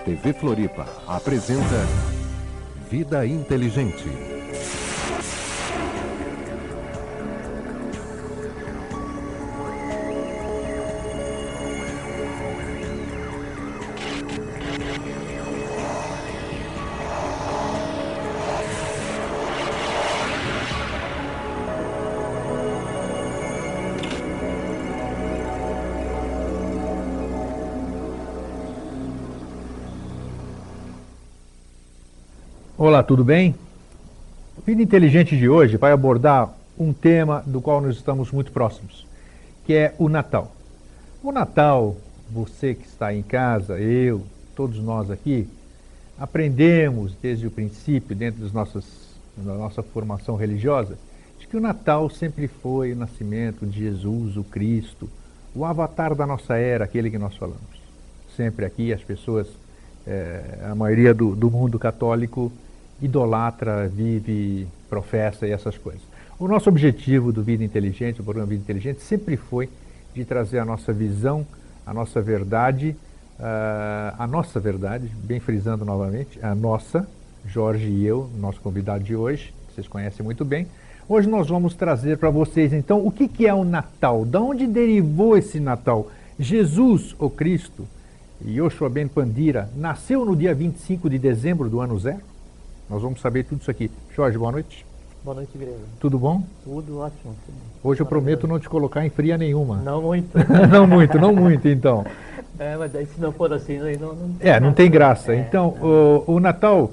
TV Floripa apresenta Vida Inteligente. Olá, tudo bem? O Vida Inteligente de hoje vai abordar um tema do qual nós estamos muito próximos, que é o Natal. O Natal, você que está em casa, eu, todos nós aqui, aprendemos desde o princípio, dentro da nossa formação religiosa, de que o Natal sempre foi o nascimento de Jesus, o Cristo, o avatar da nossa era, aquele que nós falamos. Sempre aqui as pessoas, a maioria do mundo católico, idolatra, vive, professa e essas coisas. O nosso objetivo do Vida Inteligente, o programa Vida Inteligente, sempre foi de trazer a nossa visão, a nossa verdade, bem frisando novamente, a nossa, Jorge e eu, nosso convidado de hoje, que vocês conhecem muito bem. Hoje nós vamos trazer para vocês, então, o que é o Natal? De onde derivou esse Natal? Jesus, o Cristo, Yoshua Ben Pandira, nasceu no dia 25 de dezembro do ano zero? Nós vamos saber tudo isso aqui. Jorge, boa noite. Boa noite, Grego. Tudo bom? Tudo ótimo. Hoje eu prometo não te colocar em fria nenhuma. Não muito. não muito, então. Mas aí se não for assim, não tem graça. Então, o Natal,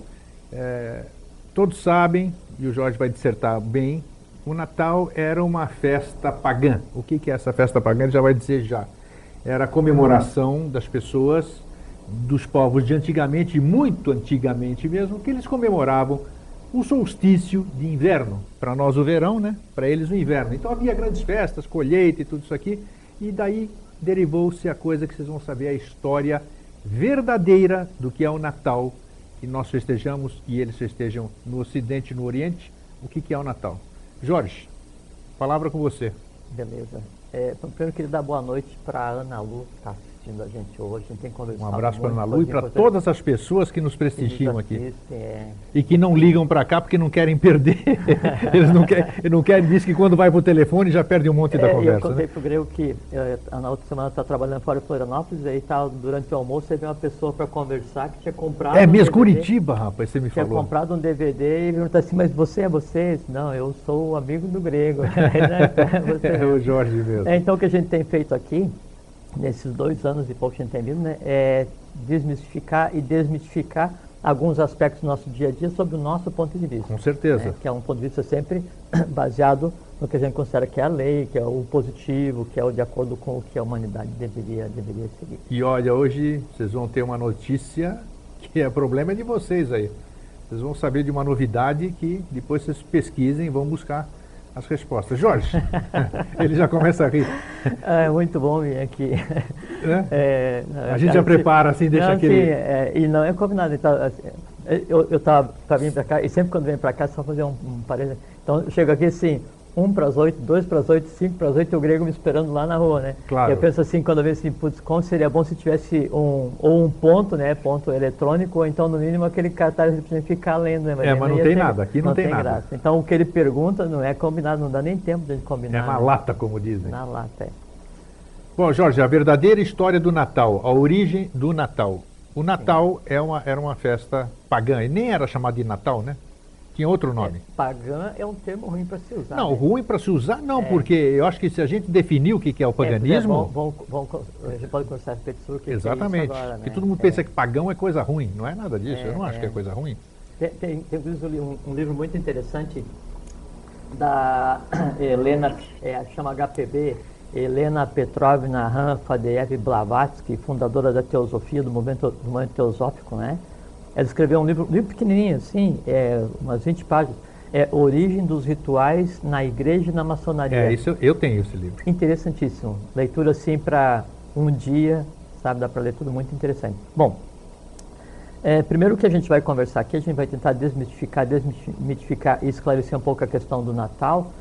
todos sabem, e o Jorge vai dissertar bem, o Natal era uma festa pagã. O que é essa festa pagã? Ele já vai dizer já. Era a comemoração das pessoas, dos povos de antigamente, muito antigamente mesmo, que eles comemoravam o solstício de inverno. Para nós o verão, né? Para eles o inverno. Então havia grandes festas, colheita e tudo isso aqui, e daí derivou-se a coisa que vocês vão saber, a história verdadeira do que é o Natal, que nós festejamos e eles festejam no Ocidente e no Oriente. O que é o Natal? Jorge, palavra com você. Beleza. Primeiro eu queria dar boa noite para a Ana Lu, que está assistindo a gente hoje. A gente tem conversado. Um abraço para a Ana Lu e para todas as pessoas que nos prestigiam aqui. É. E que não ligam para cá porque não querem perder. Eles não querem, diz que quando vai para o telefone já perde um monte da conversa. Eu contei para o Grego que na outra semana está trabalhando fora de Florianópolis, aí tá, durante o almoço aí veio uma pessoa para conversar que tinha comprado. É mesmo, Curitiba, rapaz, você me falou. Tinha comprado um DVD e perguntou assim, mas você é você? Não, eu sou o amigo do Grego. É o Jorge mesmo. Então o que a gente tem feito aqui, nesses 2 anos e pouco que a gente tem vindo, né, é desmistificar e desmitificar alguns aspectos do nosso dia a dia sob o nosso ponto de vista. Com certeza. Que é um ponto de vista sempre baseado no que a gente considera que é a lei, que é o positivo, que é o de acordo com o que a humanidade deveria seguir. E olha, hoje vocês vão ter uma notícia que é problema de vocês aí. Vocês vão saber de uma novidade que depois vocês pesquisem e vão buscar as respostas. Jorge, ele já começa a rir. É muito bom vir aqui. A gente já prepara assim, deixa aquele... E não é combinado. Então, assim, eu estava para vir para cá, e sempre quando vem para cá, só fazer um parênteses. Então, eu chego aqui assim, 1 para as 8, 2 para as 8, 5 para as 8, e o Grego me esperando lá na rua, né? Claro. Eu penso assim, quando eu vejo assim, putz, como seria bom se tivesse um ponto, né? Ponto eletrônico, ou então, no mínimo, aquele cartaz que precisa ficar lendo, né? Mas não tem nada, aqui não tem nada. Graça. Então, o que ele pergunta não é combinado, não dá nem tempo de combinar. É na lata, como dizem. Na lata, Bom, Jorge, a verdadeira história do Natal, a origem do Natal. O Natal era uma festa pagã, e nem era chamado de Natal, né? Tinha outro nome. Pagã é um termo ruim para se usar. Não, né? ruim para se usar não, porque eu acho que se a gente definir o que é o paganismo... A gente pode conversar a respeito sobre o que exatamente, é isso agora, né? Porque todo mundo pensa que pagão é coisa ruim, não é nada disso, eu não acho que é coisa ruim. Tem um livro muito interessante da Helena, chama HPB, Helena Petrovna Fadeev Blavatsky, fundadora da teosofia, do movimento teosófico, né? Ela escreveu um livro pequenininho, assim, umas 20 páginas, Origem dos Rituais na Igreja e na Maçonaria. Isso eu tenho esse livro. Interessantíssimo. Leitura, assim, para um dia, sabe, dá para ler tudo muito interessante. Bom, primeiro que a gente vai conversar aqui, a gente vai tentar desmitificar e esclarecer um pouco a questão do Natal,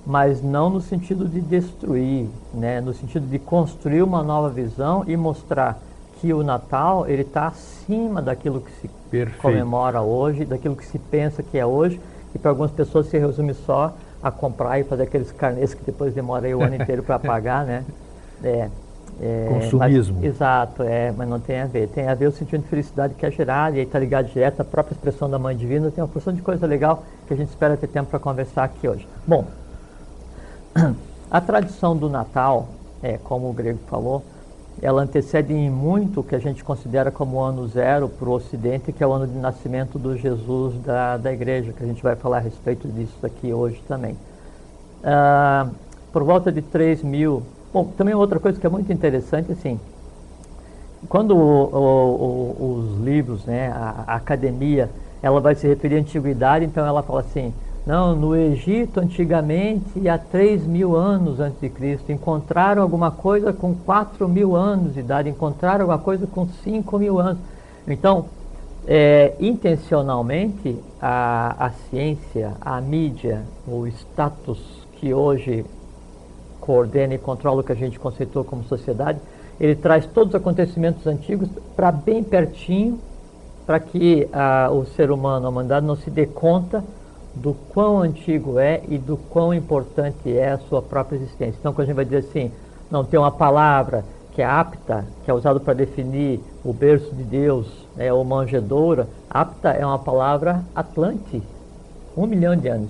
mas não no sentido de destruir, né? No sentido de construir uma nova visão e mostrar que o Natal ele está acima daquilo que se Perfeito. comemora hoje, daquilo que se pensa que é hoje, e para algumas pessoas se resume só a comprar e fazer aqueles carnês que depois demora aí o ano inteiro para pagar, né? Consumismo. Exato, mas não tem a ver. Tem a ver o sentimento de felicidade que é gerado, e aí está ligado direto à própria expressão da Mãe Divina. Tem uma porção de coisa legal que a gente espera ter tempo para conversar aqui hoje. Bom, a tradição do Natal, como o Grego falou, ela antecede em muito o que a gente considera como o ano zero para o Ocidente, que é o ano de nascimento do Jesus da Igreja, que a gente vai falar a respeito disso aqui hoje também. Por volta de 3.000... Bom, também outra coisa que é muito interessante, assim, quando os livros, né, a academia, ela vai se referir à antiguidade, então ela fala assim, não, no Egito, antigamente, há 3.000 anos antes de Cristo, encontraram alguma coisa com 4.000 anos de idade, encontraram alguma coisa com 5.000 anos. Então, intencionalmente, a ciência, a mídia, o status que hoje coordena e controla o que a gente conceitou como sociedade, ele traz todos os acontecimentos antigos para bem pertinho, para que o ser humano, a humanidade, não se dê conta do quão antigo é e do quão importante é a sua própria existência. Então, quando a gente vai dizer assim, não tem uma palavra que é apta, que é usada para definir o berço de Deus, ou manjedoura, apta é uma palavra Atlante, 1 milhão de anos.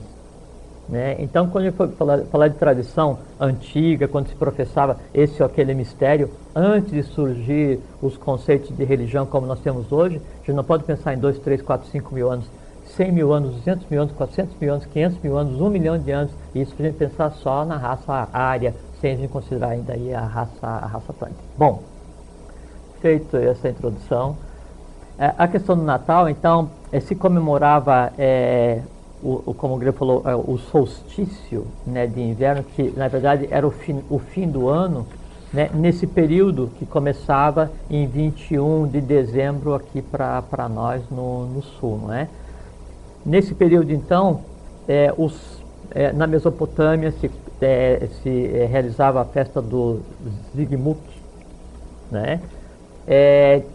Né? Então, quando a gente for falar de tradição antiga, quando se professava esse ou aquele mistério, antes de surgir os conceitos de religião como nós temos hoje, a gente não pode pensar em 2, 3, 4, 5 mil anos, 100 mil anos, 200 mil anos, 400 mil anos, 500 mil anos, 1 milhão de anos, e isso para a gente pensar só na raça ária, sem a gente considerar ainda aí a raça atlântica. Bom, feito essa introdução, a questão do Natal, então, se comemorava, como o Grego falou, o solstício, né, de inverno, que na verdade era o fim do ano, né, nesse período que começava em 21 de dezembro aqui para nós no sul, não é? Nesse período, então, na Mesopotâmia se realizava a festa do Zigmuk, né?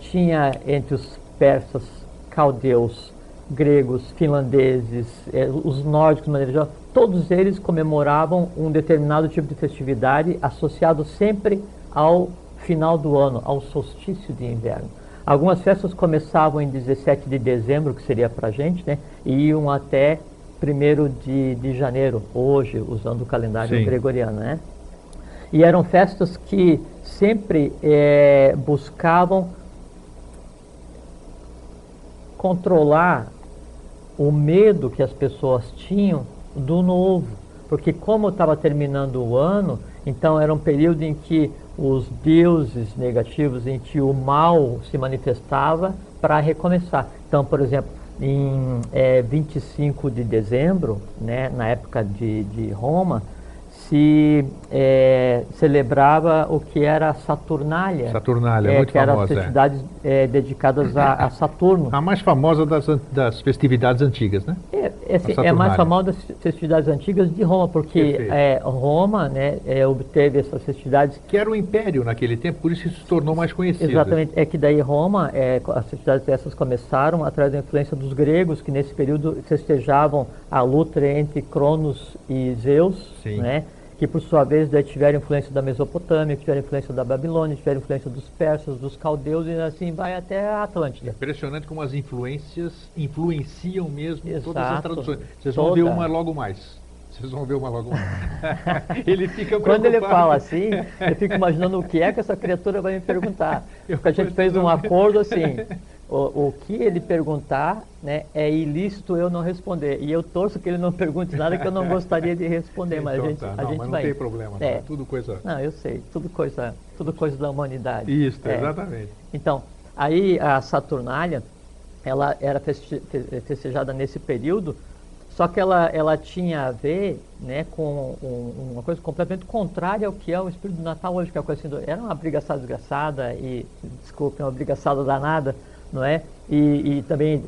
Tinha entre os persas, caldeus, gregos, finlandeses, os nórdicos, de maneira geral, todos eles comemoravam um determinado tipo de festividade associado sempre ao final do ano, ao solstício de inverno. Algumas festas começavam em 17 de dezembro, que seria para a gente, né, e iam até 1º de janeiro, hoje, usando o calendário Sim. gregoriano, né? E eram festas que sempre buscavam controlar o medo que as pessoas tinham do novo, porque como estava terminando o ano, então era um período em que os deuses negativos, em que o mal se manifestava para recomeçar. Então, por exemplo, em 25 de dezembro, né, na época de Roma, se celebrava o que era a Saturnália. Saturnália, muito que eram famosa. as festividades dedicadas a Saturno. A mais famosa das festividades antigas, né? É mais famosa das festividades antigas de Roma, porque Roma, né, obteve essas festividades. Que era o império naquele tempo, por isso se tornou mais conhecido. Exatamente, é que daí Roma, as festividades dessas começaram através da influência dos gregos, que nesse período festejavam a luta entre Cronos e Zeus, né? Que por sua vez daí tiveram influência da Mesopotâmia, tiveram influência da Babilônia, tiveram influência dos persas, dos caldeus, e assim vai até a Atlântida. É impressionante como as influências influenciam mesmo todas as Exato. traduções. Vocês vão ver uma logo mais. Vocês vão ver uma logo mais. Ele fica preocupado. Quando ele fala assim, eu fico imaginando o que é que essa criatura vai me perguntar. Porque a gente fez um acordo assim, o que ele perguntar, né, é ilícito eu não responder. E eu torço que ele não pergunte nada que eu não gostaria de responder, mas então, a gente mas vai. Não tem problema, não. É tudo coisa... Não, eu sei, tudo coisa da humanidade. Isso, exatamente. Então, aí a Saturnália, ela era festejada nesse período, só que ela tinha a ver, né, com uma coisa completamente contrária ao que é o espírito do Natal hoje, que é uma coisa assim, era uma brigaçada desgraçada e, desculpe, uma brigaçada danada, não é? E também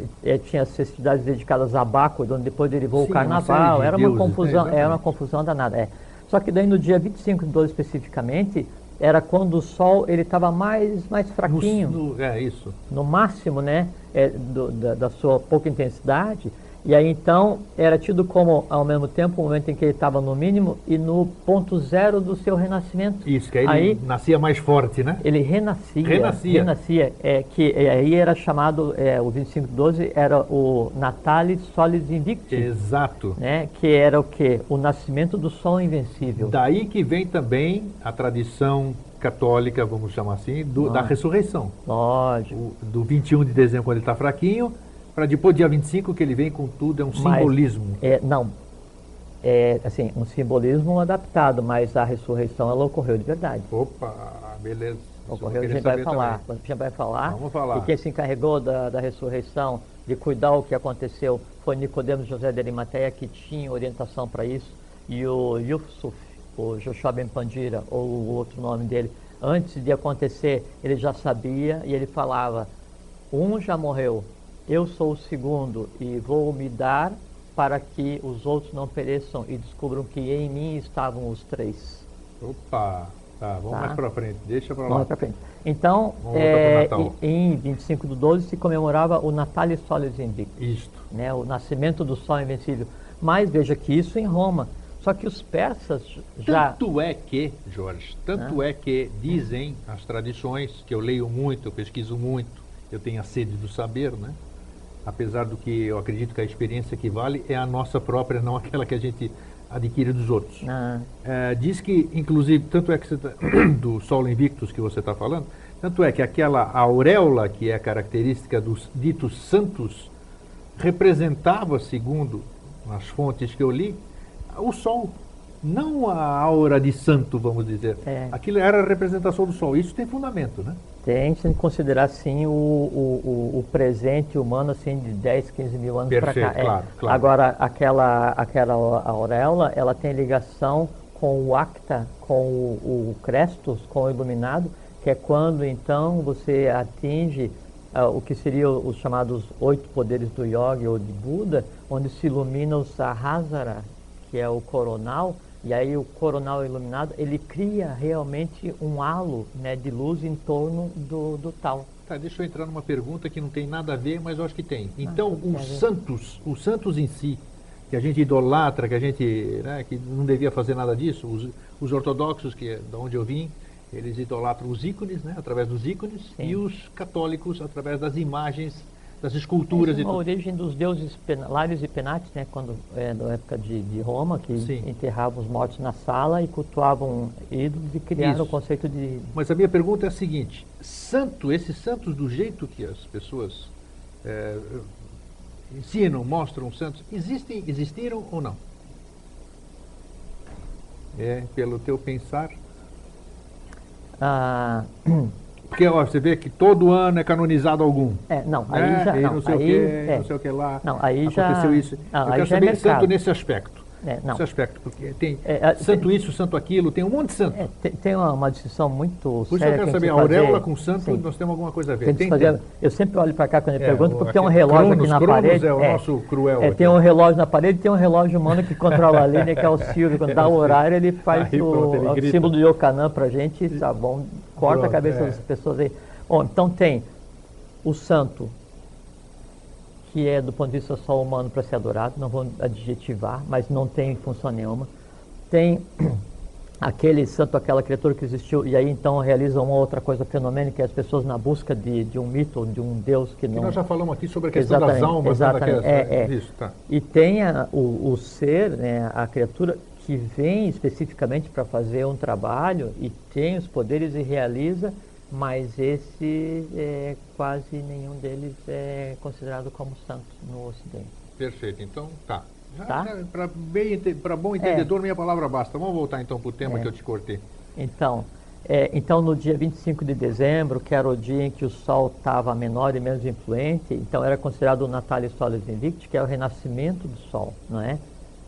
tinha as festividades dedicadas a Baco, onde depois derivou o Carnaval, era uma confusão danada. Só que daí no dia 25 de 12 especificamente, era quando o Sol ele estava mais fraquinho, É isso. no máximo, né, da sua pouca intensidade. E aí então era tido como, ao mesmo tempo, o momento em que ele estava no mínimo e no ponto zero do seu renascimento. Isso, que aí ele nascia mais forte, né? Ele renascia. Renascia. Aí era chamado, o 25/12 era o Natalis Solis Invicti. Exato. Né, que era o quê? O nascimento do Sol Invencível. Daí que vem também a tradição católica, vamos chamar assim, da ressurreição. Lógico. Do 21 de dezembro, quando ele está fraquinho, para depois, dia 25, que ele vem com tudo, é um simbolismo. Não, assim, um simbolismo adaptado, mas a ressurreição ela ocorreu de verdade. Opa, beleza. Ocorreu, a gente vai falar. Vamos falar. E quem se encarregou da ressurreição, de cuidar o que aconteceu, foi Nicodemos José de Arimateia, que tinha orientação para isso, e o Yusuf, o Joshua Ben Pandira, ou o outro nome dele, antes de acontecer, ele já sabia e ele falava: um já morreu, eu sou o segundo e vou me dar para que os outros não pereçam e descubram que em mim estavam os três. Opa, tá, vamos mais para frente, deixa para lá. Vamos para frente. Então, em 25/12 se comemorava o Natalis Solis Invictus, Isto. né, o nascimento do Sol Invencível. Mas veja que isso em Roma. Só que os persas já... Tanto é que, Jorge, é que dizem as tradições, que eu leio muito, eu pesquiso muito, eu tenho a sede do saber, né? Apesar do que eu acredito que a experiência que vale é a nossa própria, não aquela que a gente adquire dos outros. Diz que, inclusive, tanto é que do Sol Invictus que você está falando, tanto é que aquela auréola que é característica dos ditos santos representava, segundo as fontes que eu li, o Sol, não a aura de santo, vamos dizer. Aquilo era a representação do Sol. Isso tem fundamento, né? Tem que considerar, sim, o presente humano, assim, de 10, 15 mil anos para cá. Claro. Agora, aquela auréola, ela tem ligação com o Acta, com o Crestus, com o Iluminado, que é quando, então, você atinge o que seriam os chamados 8 poderes do Yoga ou de Buda, onde se ilumina o Sahasrara, que é o coronal. E aí o coronal iluminado, ele cria realmente um halo, né, de luz em torno do tal. Tá, deixa eu entrar numa pergunta que não tem nada a ver, mas eu acho que tem. Então, os santos em si, que a gente idolatra, que a gente, né, que não devia fazer nada disso, os ortodoxos, que é da onde eu vim, eles idolatram os ícones, né, através dos ícones, e os católicos através das imagens, das esculturas. A origem dos deuses Lários e Penates, né, quando na época de Roma, que enterravam os mortos na sala e cultuavam ídolos e criaram o conceito de... Mas a minha pergunta é a seguinte: esses santos do jeito que as pessoas ensinam, mostram santos, existiram ou não? Pelo teu pensar? Porque você vê que todo ano é canonizado algum. Não, aí já... Não sei o que lá. Não, aí aconteceu já... isso. Não, eu quero saber santo nesse aspecto. Nesse aspecto, porque tem santo isso, santo aquilo, tem um monte de santo. Tem uma distinção muito Por isso séria. eu quero saber, a auréola com santo, nós temos alguma coisa a ver. Eu sempre olho para cá quando eu pergunto, porque tem um relógio aqui na parede. É o nosso cruel. Tem um relógio na parede e tem um relógio humano que controla a linha, que é o Silvio. Quando dá o horário, ele faz o símbolo do Yokanã para a gente, tá bom, corta a cabeça das pessoas aí. Bom, então tem o santo, que é do ponto de vista só humano para ser adorado, não vou adjetivar, mas não tem função nenhuma. Tem aquele santo, aquela criatura que existiu, e aí então realiza uma outra coisa fenômena, que é as pessoas na busca de um mito, de um Deus que não... nós já falamos aqui sobre a questão das almas. Isso, tá. E tem o ser, né, a criatura, que vem especificamente para fazer um trabalho e tem os poderes e realiza, mas quase nenhum deles é considerado como santo no Ocidente. Perfeito, então tá. Para bom entendedor, minha palavra basta. Vamos voltar então para o tema que eu te cortei. Então, no dia 25 de dezembro, que era o dia em que o Sol estava menor e menos influente, então era considerado o Natalis Solis Invicti, que é o renascimento do Sol, não é?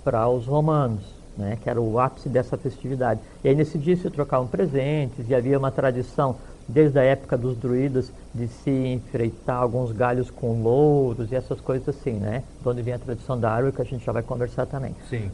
Para os romanos, né? Que era o ápice dessa festividade. E aí nesse dia se trocavam presentes e havia uma tradição desde a época dos druidas, de se enfreitar alguns galhos com louros e essas coisas assim, né? De onde vem a tradição da árvore, que a gente já vai conversar também. Sim.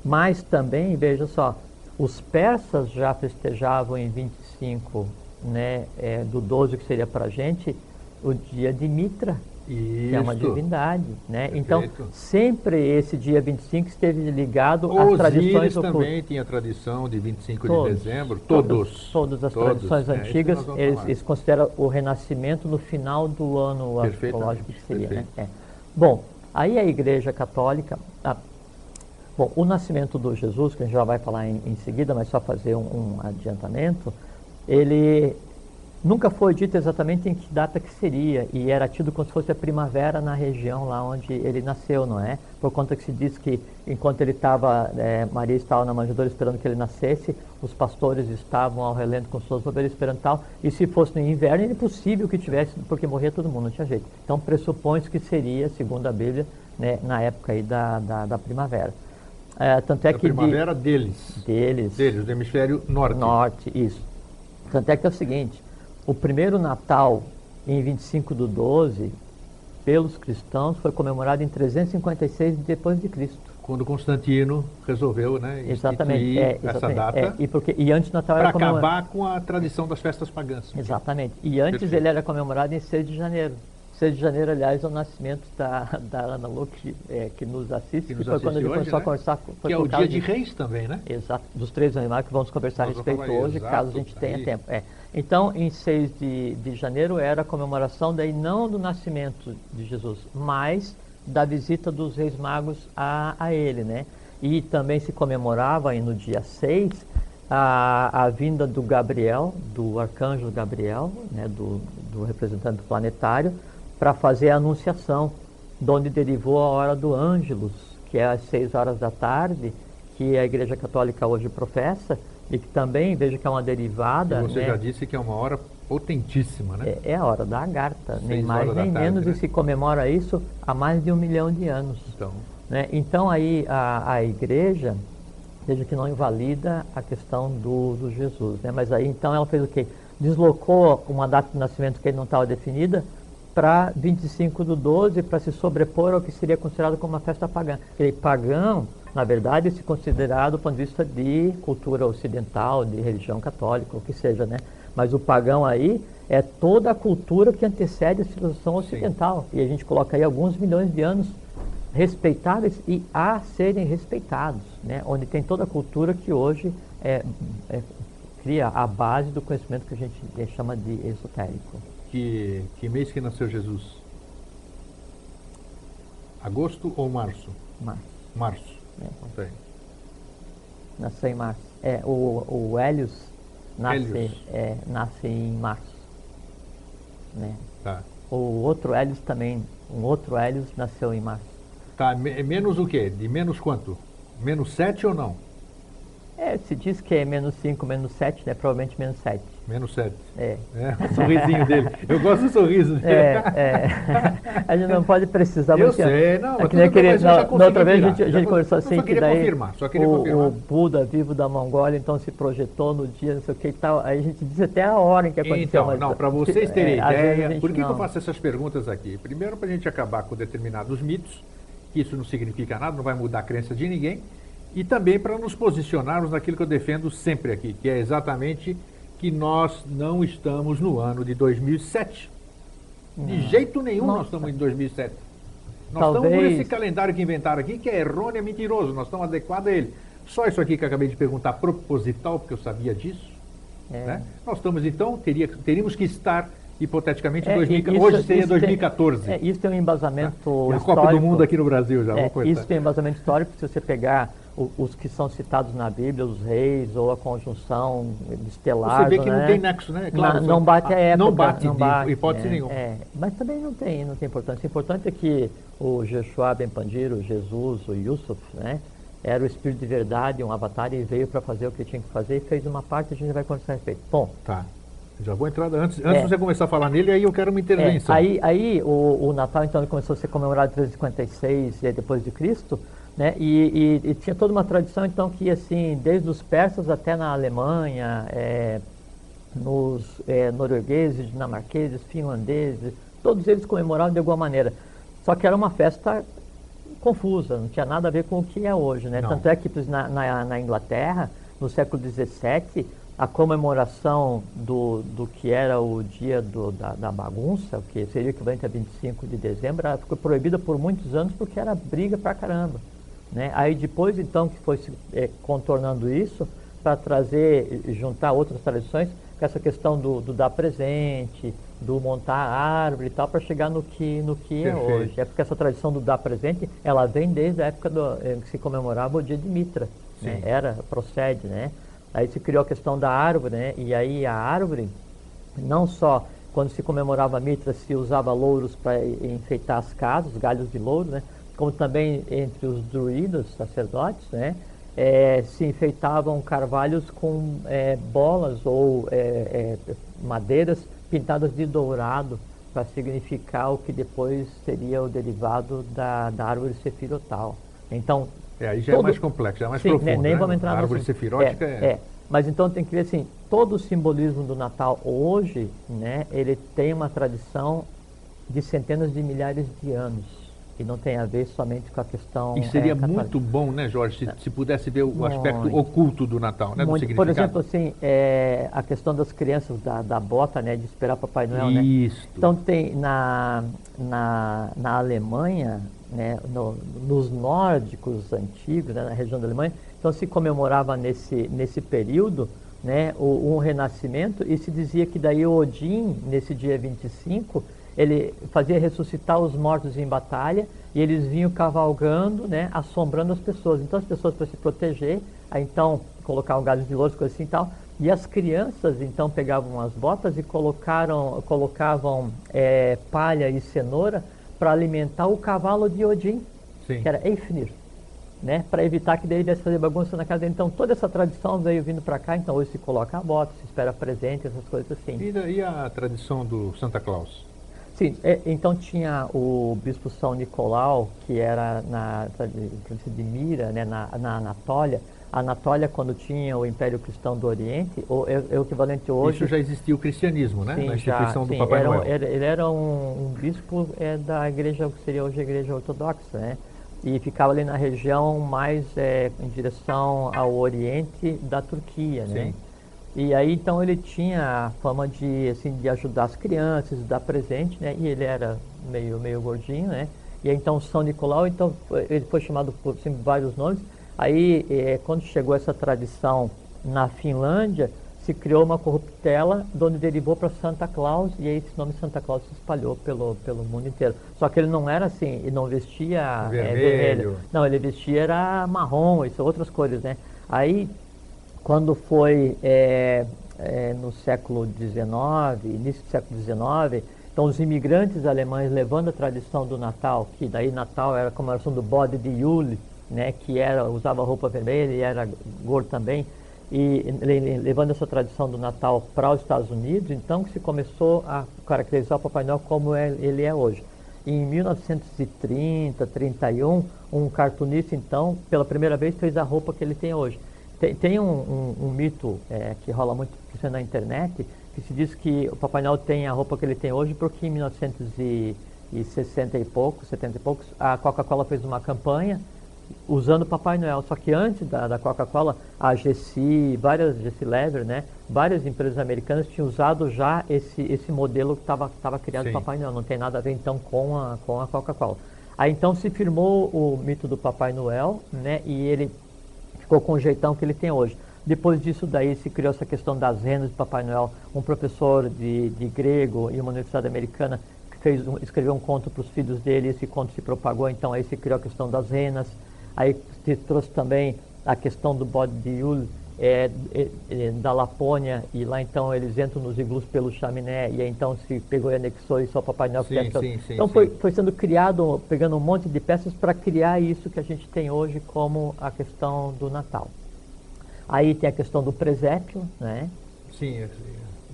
Mas também, veja só, Os persas já festejavam em 25, né, do 12, que seria para a gente, o dia de Mitra, que é uma divindade, né? Então, sempre esse dia 25 esteve ligado às tradições ocultas. Também tinha tradição de 25 de dezembro, todas as tradições antigas, eles consideram o renascimento no final do ano astrológico, que seria, né? Bom, aí a Igreja Católica, bom, o nascimento do Jesus, que a gente já vai falar em seguida, mas só fazer um adiantamento, ele nunca foi dito exatamente em que data que seria, e era tido como se fosse a primavera na região lá onde ele nasceu, não é? Por conta que se diz que enquanto ele estava, Maria estava na manjedoura esperando que ele nascesse, os pastores estavam ao relento com suas ovelhas esperando tal, e se fosse no inverno, era impossível que tivesse, porque morria todo mundo, não tinha jeito. Então pressupõe-se que seria, segundo a Bíblia, né, na época aí da primavera. Tanto é que primavera deles, do hemisfério norte. Norte, isso. Tanto é que é o seguinte, o primeiro Natal, em 25 do 12, pelos cristãos, foi comemorado em 356 depois de Cristo. Quando Constantino resolveu, né, instituir essa data. E antes do Natal era comemorado... Para acabar com a tradição das festas pagãs. Exatamente. E antes ele era comemorado em 6 de janeiro. 6 de janeiro, aliás, é o nascimento da Ana Lu, que nos assiste, que foi quando ele começou a conversar. Que é o dia de Reis também, né? Exato, dos 3 animais que vamos conversar a respeito hoje, caso a gente tenha tempo. Então, em 6 de janeiro era a comemoração, daí não do nascimento de Jesus, mas da visita dos Reis Magos a ele, né? E também se comemorava aí no dia 6 a vinda do Gabriel, do arcanjo Gabriel, né, do representante planetário, para fazer a anunciação, de onde derivou a hora do Ângelus, que é às 6 horas da tarde, que a Igreja Católica hoje professa, e que também, veja que é uma derivada... E você já disse que é uma hora potentíssima, né? É a hora da Agartha, nem mais nem menos, né? E se comemora isso há mais de 1 milhão de anos. Então aí a Igreja, veja que não invalida a questão do Jesus, né? Mas aí então ela fez o quê? Deslocou uma data de nascimento que não estava definida, para 25 do 12, para se sobrepor ao que seria considerado como uma festa pagã. E pagão, na verdade, se considerado do ponto de vista de cultura ocidental, de religião católica, o que seja, né? Mas o pagão aí é toda a cultura que antecede a civilização ocidental. Sim. E a gente coloca aí alguns milhões de anos respeitáveis e a serem respeitados, né? Onde tem toda a cultura que hoje cria a base do conhecimento que a gente chama de esotérico. Que mês que nasceu Jesus? Agosto ou março? Março. Nasceu em março. O Hélios nasce em março. Né? Tá. O outro Hélios também, um outro Hélios nasceu em março. Tá, menos o quê? De menos quanto? Menos 7 ou não? Se diz que é menos 5, menos 7, né? Provavelmente menos 7. Menos 7. O sorrisinho dele. Eu gosto do sorriso dele. A gente não pode precisar muito. Eu sei, não. É que nem aquele, na outra vez a gente conversou assim, que daí só queria confirmar. O Buda vivo da Mongólia então se projetou no dia, não sei o que e tal. Aí a gente diz até a hora em que aconteceu. Então, não, para vocês terem ideia, por que eu faço essas perguntas aqui? Primeiro, para a gente acabar com determinados mitos, que isso não significa nada, não vai mudar a crença de ninguém. E também para nos posicionarmos naquilo que eu defendo sempre aqui, que é exatamente que nós não estamos no ano de 2007. De jeito nenhum nós estamos em 2007. Nós estamos por esse calendário que inventaram aqui, que é errôneo, é mentiroso. Nós estamos adequados a ele. Só isso aqui que eu acabei de perguntar, proposital, porque eu sabia disso. Né? Nós estamos, então, teríamos que estar, hipoteticamente, hoje seria 2014. Isso tem um embasamento histórico. A Copa do Mundo aqui no Brasil já. Isso tem um embasamento histórico, se você pegar os que são citados na Bíblia, os reis, ou a conjunção estelar. Você vê que não tem nexo, né? Claro, não bate a época. Não bate de hipótese nenhuma. Mas também não tem importância. O importante é que o Jeshua Ben Pandir, o Jesus, o Yusuf, né? Era o Espírito de Verdade, um avatar, e veio para fazer o que tinha que fazer e fez uma parte, a gente vai conversar a respeito. Bom. Tá. Já vou entrar antes de você começar a falar nele, aí eu quero uma intervenção. Aí o Natal, então, começou a ser comemorado em 356 depois de Cristo, né? E tinha toda uma tradição, então, que assim, desde os persas até na Alemanha, nos noruegueses, dinamarqueses, finlandeses, todos eles comemoravam de alguma maneira. Só que era uma festa confusa, não tinha nada a ver com o que é hoje, né? Tanto é que na Inglaterra, no século XVII, a comemoração do que era o dia da bagunça, que seria o equivalente a 25 de dezembro, ela ficou proibida por muitos anos porque era briga pra caramba, né? Aí depois, então, que foi se contornando isso para trazer, juntar outras tradições, com essa questão do dar presente, do montar a árvore e tal, para chegar no que é hoje. É porque essa tradição do dar presente, ela vem desde a época que se comemorava o dia de Mitra, né? Procede, né? Aí se criou a questão da árvore, né? E aí a árvore, não só quando se comemorava Mitra, se usava louros para enfeitar as casas, galhos de louro, né? Como também entre os druidas, sacerdotes, né? Se enfeitavam carvalhos com bolas ou madeiras pintadas de dourado para significar o que depois seria o derivado da árvore sefirotal. Então, aí já é mais complexo, já é mais profundo, nem né? vamos entrar A árvore sefirótica Mas então tem que ver assim, todo o simbolismo do Natal hoje, né, ele tem uma tradição de centenas de milhares de anos. E não tem a ver somente com a questão E seria muito bom, né, Jorge, se pudesse ver o aspecto oculto do Natal, né, do significado. Por exemplo, assim, a questão das crianças, da bota, né, de esperar Papai Noel, né? Isso. Então tem na Alemanha, né, nos nórdicos antigos, né, na região da Alemanha, então se comemorava nesse período, né, um renascimento, e se dizia que daí o Odin, nesse dia 25, ele fazia ressuscitar os mortos em batalha e eles vinham cavalgando, né, assombrando as pessoas. Então as pessoas, para se proteger, aí então colocavam galhos de louro, coisas assim e tal. E as crianças então pegavam as botas e colocavam palha e cenoura para alimentar o cavalo de Odin, que era Eifnir, né, para evitar que ele viesse fazer bagunça na casa dele. Então toda essa tradição veio vindo para cá. Então hoje se coloca a bota, se espera presente, essas coisas assim. E a tradição do Santa Claus? Sim, então tinha o bispo São Nicolau, que era na província de Mira, né, na Anatólia. A Anatólia, quando tinha o Império Cristão do Oriente, é o equivalente hoje... Isso já existia o cristianismo, né? Sim, na instituição do sim, Papai Noel. Ele era um bispo da igreja, que seria hoje a igreja ortodoxa, né? E ficava ali na região mais em direção ao Oriente da Turquia, né? Sim. E aí, então, ele tinha a fama de ajudar as crianças, de dar presente, né? E ele era meio gordinho, né? E aí, então, São Nicolau, então, ele foi chamado por vários nomes. Aí, quando chegou essa tradição na Finlândia, se criou uma corruptela, onde derivou para Santa Claus, e aí esse nome Santa Claus se espalhou pelo mundo inteiro. Só que ele não era assim, ele não vestia vermelho. Não, ele vestia era marrom, isso, outras cores, né? Aí, quando foi no século XIX, início do século XIX, então os imigrantes alemães levando a tradição do Natal, que daí Natal era a comemoração do bode de Yule, né, que usava roupa vermelha e era gordo também, e levando essa tradição do Natal para os Estados Unidos, então que se começou a caracterizar o Papai Noel como ele é hoje. E em 1930, 31, um cartunista, então, pela primeira vez fez a roupa que ele tem hoje. Tem um mito que rola muito na internet, que se diz que o Papai Noel tem a roupa que ele tem hoje porque em 1960 e poucos, 70 e poucos, a Coca-Cola fez uma campanha usando o Papai Noel. Só que antes da Coca-Cola, a GC Lever, né, várias empresas americanas tinham usado já esse modelo que estava criado do Papai Noel. Não tem nada a ver então com a Coca-Cola. Aí então se firmou o mito do Papai Noel, né, e ele ficou com o jeitão que ele tem hoje. Depois disso daí se criou essa questão das renas de Papai Noel. Um professor de grego e uma universidade americana escreveu um conto para os filhos dele, esse conto se propagou, então aí se criou a questão das renas. Aí se trouxe também a questão do bode de Yule da Lapônia, e lá então eles entram nos iglus pelo chaminé, e aí então se pegou e anexou isso ao Papai Noel. Então foi sendo criado, pegando um monte de peças para criar isso que a gente tem hoje como a questão do Natal. Aí tem a questão do presépio, né? Sim,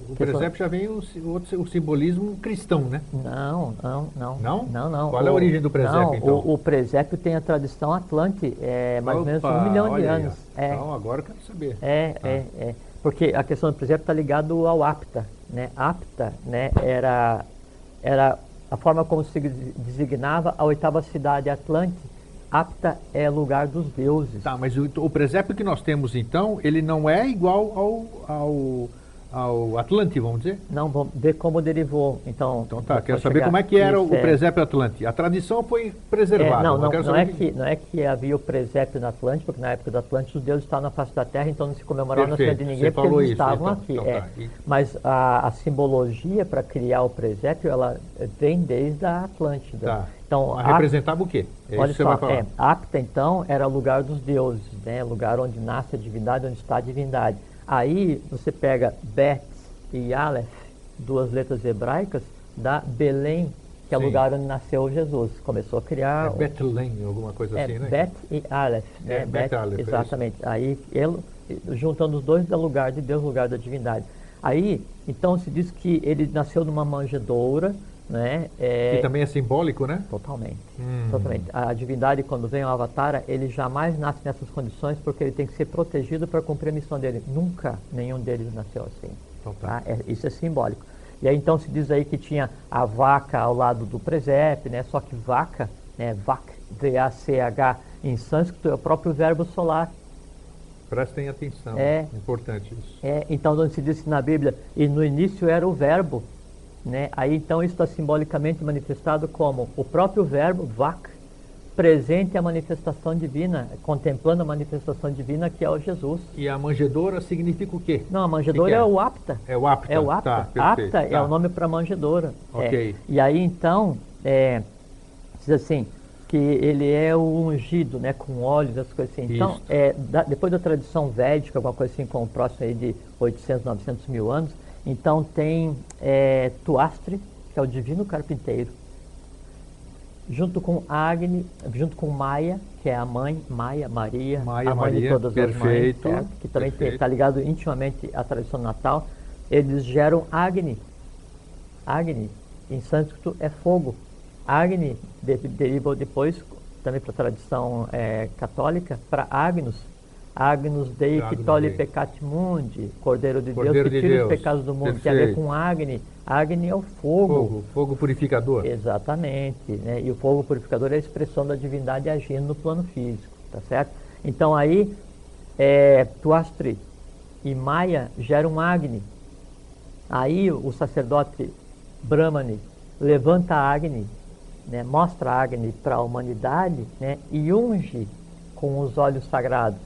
o presépio já vem o simbolismo cristão, né? Não. Não? Qual é a origem do presépio, então? O presépio tem a tradição atlante, mais ou menos 1 milhão de anos. Então, agora eu quero saber. Porque a questão do presépio está ligado ao Apta, né? Apta, né, era a forma como se designava a 8ª cidade Atlante, Apta é lugar dos deuses. Tá, mas o presépio que nós temos então, ele não é igual ao Atlante, vamos dizer? Não, vamos ver como derivou. Então Tá, quero vou saber chegar- como é que era Isso, o presépio Atlante. A tradição foi preservada. Não, mas eu quero não saber não é que havia o presépio na Atlântida, porque na época da Atlântida os deuses estavam na face da terra, então não se comemorava o nascimento de Perfeito, ninguém você porque falou eles isso, estavam então, aqui. então tá. E- Mas a simbologia para criar o presépio, ela vem desde a Atlântida. Tá. Então, Mas representava o quê? É isso olha que você só, vai falar. Apta então era lugar dos deuses, né? Lugar onde nasce a divindade, onde está a divindade. Aí você pega Bet e Aleph, duas letras hebraicas, da Belém, que é o Sim. lugar onde nasceu Jesus. Começou a criar... É Betlém, alguma coisa assim, né? Bet e Aleph. É, Né? Bet e Aleph, é exatamente. Aí, ele, juntando os dois, dá lugar de Deus, lugar da divindade. Aí, então, se diz que ele nasceu numa manjedoura, né? Que também é simbólico, né? Totalmente. Totalmente. A divindade, quando vem o Avatar, ele jamais nasce nessas condições porque ele tem que ser protegido para cumprir a missão dele. Nunca nenhum deles nasceu assim. Então tá. Isso é simbólico. E aí então se diz aí que tinha a vaca ao lado do presépio, né? Só que vaca, né? Vak, V-A-C-H, em sânscrito é o próprio verbo solar. Prestem atenção. É. Importante isso. Então onde se diz que na Bíblia, e no início era o verbo, né? Aí então isso está simbolicamente manifestado como o próprio verbo, Vak, presente à manifestação divina, contemplando a manifestação divina que é o Jesus. E a manjedoura significa o quê? Não, a manjedoura Que é o apta. É o apta. É o apta. Tá, perfeito, Apta é tá. o nome para manjedoura. Ok. E aí então, diz assim, que ele é o ungido, né, com óleos, essas coisas assim. Então, Isso. depois da tradição védica, alguma coisa assim, com o próximo aí de 800, 900 mil anos, então tem Tuastre, que é o divino carpinteiro, junto com Agni, junto com Maia, que é a mãe, Maria, Maia, a mãe de Maria, todas perfeito, as mães, certo? Que também perfeito. está ligado intimamente à tradição natal. Eles geram Agni. Agni, em sânscrito, é fogo. Agni deriva depois, também para a tradição católica, para Agnus. Agnus Dei que Agnus tolhe Dei. peccat mundi, Cordeiro de Cordeiro Deus que de tira Deus. os pecados do mundo. Tem a ver Perfeito. com Agni. Agni é o fogo. Fogo purificador. Exatamente, né? E o fogo purificador é a expressão da divindade agindo no plano físico, tá certo? Então aí, Tuastri e Maia geram Agni. Aí o sacerdote Brahmani levanta a Agni, né? Mostra a Agni para a humanidade, né? E unge com os óleos sagrados,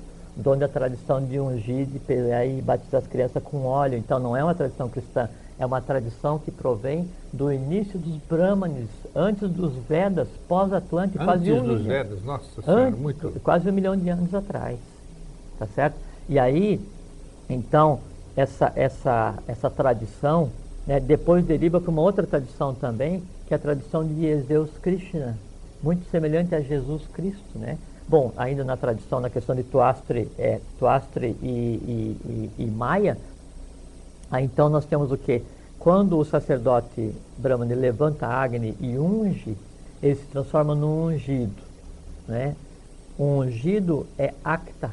onde a tradição de ungir e batizar as crianças com óleo. Então não é uma tradição cristã, é uma tradição que provém do início dos Brahmanes, antes dos Vedas, pós-Atlântico, quase Antes um dos milhão. Vedas, nossa senhora, Antes, muito. quase 1 milhão de anos atrás, tá certo? E aí, então, essa tradição, né, depois deriva para uma outra tradição também, que é a tradição de Jesus Krishna, muito semelhante a Jesus Cristo, né? Bom, ainda na tradição, na questão de Tuastre e Maia, aí então nós temos o quê? Quando o sacerdote Brahmani levanta a Agni e unge, ele se transforma num ungido, né? O ungido é Acta,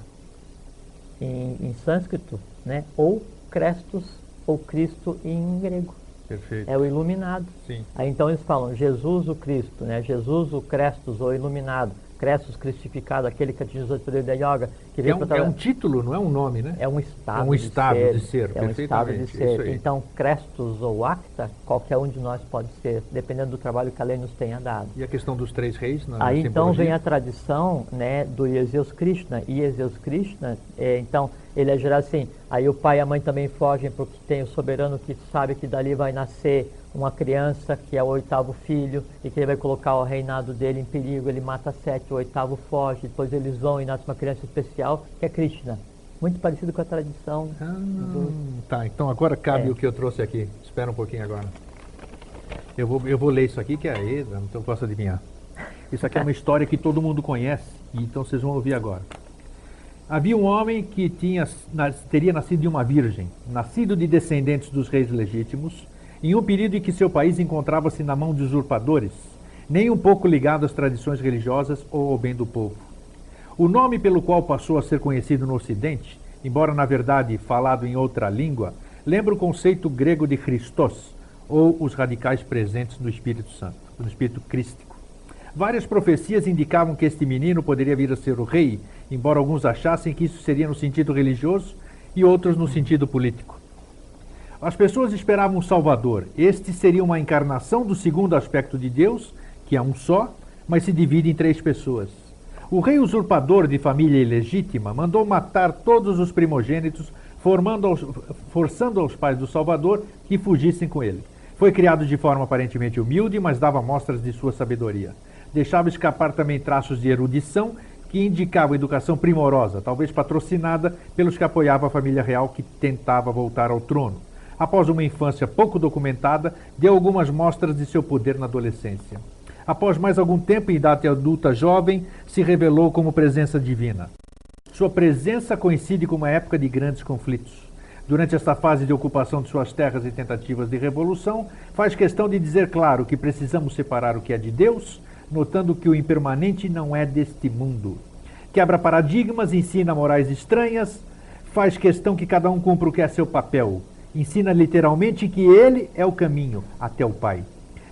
em sânscrito, né? Ou Crestos, ou Cristo em grego. Perfeito. É o iluminado. Sim. Aí então eles falam Jesus o Cristo, né? Jesus o Crestos, ou iluminado. Crestos cristificado, aquele que atingiu o poder da yoga. Que veio É um título, não é um nome, né? É um estado, É um estado de ser, É um estado de perfeitamente, ser. isso aí. Então, Crestos ou Acta, qualquer um de nós pode ser, dependendo do trabalho que a lei nos tenha dado. E a questão dos três reis na Aí então simbologia? vem a tradição, né, do Jesus Krishna. E Jesus Krishna, então, ele é gerado assim. Aí o pai e a mãe também fogem porque tem o soberano que sabe que dali vai nascer uma criança que é o 8º filho e que ele vai colocar o reinado dele em perigo. Ele mata 7, o 8º foge, depois eles vão e nasce uma criança especial que é Krishna. Muito parecido com a tradição. Tá, então agora cabe o que eu trouxe aqui. Espera um pouquinho agora. Eu vou ler isso aqui, que é aí, então eu posso adivinhar. Isso aqui é uma história que todo mundo conhece, então vocês vão ouvir agora. Havia um homem que teria nascido de uma virgem, nascido de descendentes dos reis legítimos, em um período em que seu país encontrava-se na mão de usurpadores, nem um pouco ligado às tradições religiosas ou ao bem do povo. O nome pelo qual passou a ser conhecido no Ocidente, embora na verdade falado em outra língua, lembra o conceito grego de Christos, ou os radicais presentes no Espírito Santo, no Espírito Crístico. Várias profecias indicavam que este menino poderia vir a ser o rei, embora alguns achassem que isso seria no sentido religioso e outros no sentido político. As pessoas esperavam um Salvador. Este seria uma encarnação do segundo aspecto de Deus, que é um só, mas se divide em 3 pessoas. O rei usurpador de família ilegítima mandou matar todos os primogênitos, forçando aos pais do Salvador que fugissem com ele. Foi criado de forma aparentemente humilde, mas dava mostras de sua sabedoria. Deixava escapar também traços de erudição que indicavam educação primorosa, talvez patrocinada pelos que apoiavam a família real que tentava voltar ao trono. Após uma infância pouco documentada, deu algumas mostras de seu poder na adolescência. Após mais algum tempo, em idade adulta jovem, se revelou como presença divina. Sua presença coincide com uma época de grandes conflitos. Durante esta fase de ocupação de suas terras e tentativas de revolução, faz questão de dizer claro que precisamos separar o que é de Deus, notando que o impermanente não é deste mundo. Quebra paradigmas, ensina morais estranhas, faz questão que cada um cumpra o que é seu papel. Ensina literalmente que ele é o caminho até o Pai.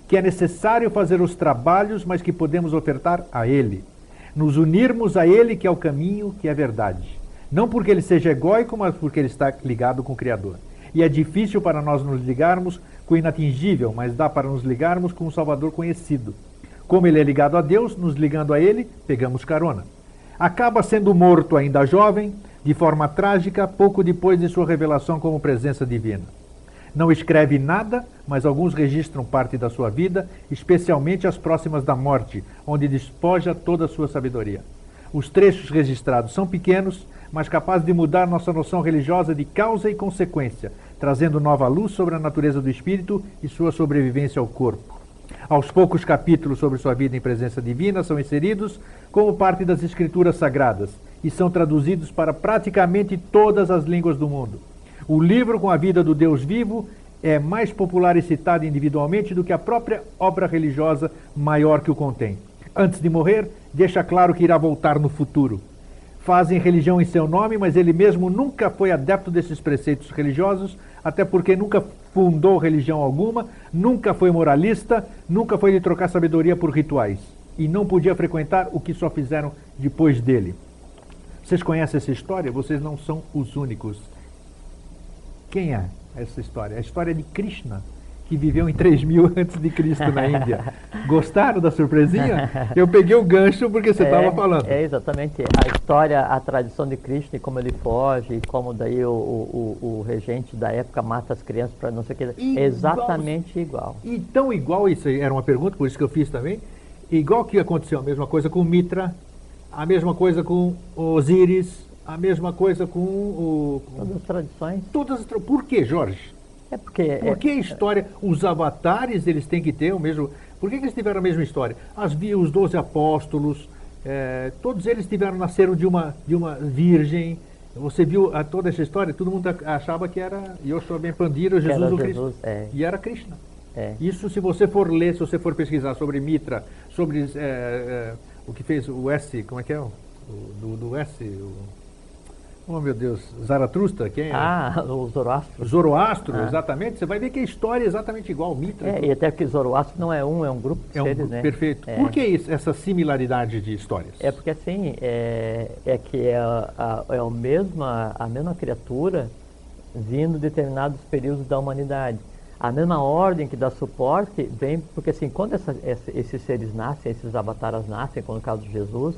Que é necessário fazer os trabalhos, mas que podemos ofertar a ele. Nos unirmos a ele, que é o caminho, que é a verdade. Não porque ele seja egóico, mas porque ele está ligado com o Criador. E é difícil para nós nos ligarmos com o inatingível, mas dá para nos ligarmos com o Salvador conhecido. Como ele é ligado a Deus, nos ligando a ele, pegamos carona. Acaba sendo morto ainda jovem, de forma trágica, pouco depois de sua revelação como presença divina. Não escreve nada, mas alguns registram parte da sua vida, especialmente as próximas da morte, onde despoja toda a sua sabedoria. Os trechos registrados são pequenos, mas capazes de mudar nossa noção religiosa de causa e consequência, trazendo nova luz sobre a natureza do espírito e sua sobrevivência ao corpo. Aos poucos capítulos sobre sua vida em presença divina são inseridos como parte das escrituras sagradas e são traduzidos para praticamente todas as línguas do mundo. O livro com a vida do Deus vivo é mais popular e citado individualmente do que a própria obra religiosa maior que o contém. Antes de morrer, deixa claro que irá voltar no futuro. Fazem religião em seu nome, mas ele mesmo nunca foi adepto desses preceitos religiosos, até porque nunca fundou religião alguma, nunca foi moralista, nunca foi de trocar sabedoria por rituais. E não podia frequentar o que só fizeram depois dele. Vocês conhecem essa história? Vocês não são os únicos. Quem é essa história? A história de Krishna, que viveu em 3000 a.C. na Índia. Gostaram da surpresinha? Eu peguei o gancho porque você estava falando. É exatamente. A história, a tradição de Krishna e como ele foge, e como daí o regente da época mata as crianças para não sei o que. É exatamente igual. E tão igual, isso era uma pergunta, por isso que eu fiz também, igual que aconteceu, a mesma coisa com Mitra, a mesma coisa com Osíris, a mesma coisa com o... Todas as tradições. Por que, Jorge? Por que a história, os avatares, eles têm que ter o mesmo... Por que eles tiveram a mesma história? Os 12 apóstolos, todos eles nasceram de uma virgem. Você viu toda essa história? Todo mundo achava que era Yoshua Ben Pandira, Jesus o Cristo. E era Krishna. Isso, se você for ler, se você for pesquisar sobre Mitra, sobre o que fez o S, como é que é? Do S... Oh, meu Deus, Zaratustra, quem é? O Zoroastro. Zoroastro, exatamente. Você vai ver que a história é exatamente igual, Mitra. E até que Zoroastro não é um grupo de seres, né? Perfeito. Por que essa similaridade de histórias? É porque assim, que é a mesma criatura vindo de determinados períodos da humanidade. A mesma ordem que dá suporte vem, porque assim, quando esses seres nascem, esses avataras nascem, como no caso de Jesus,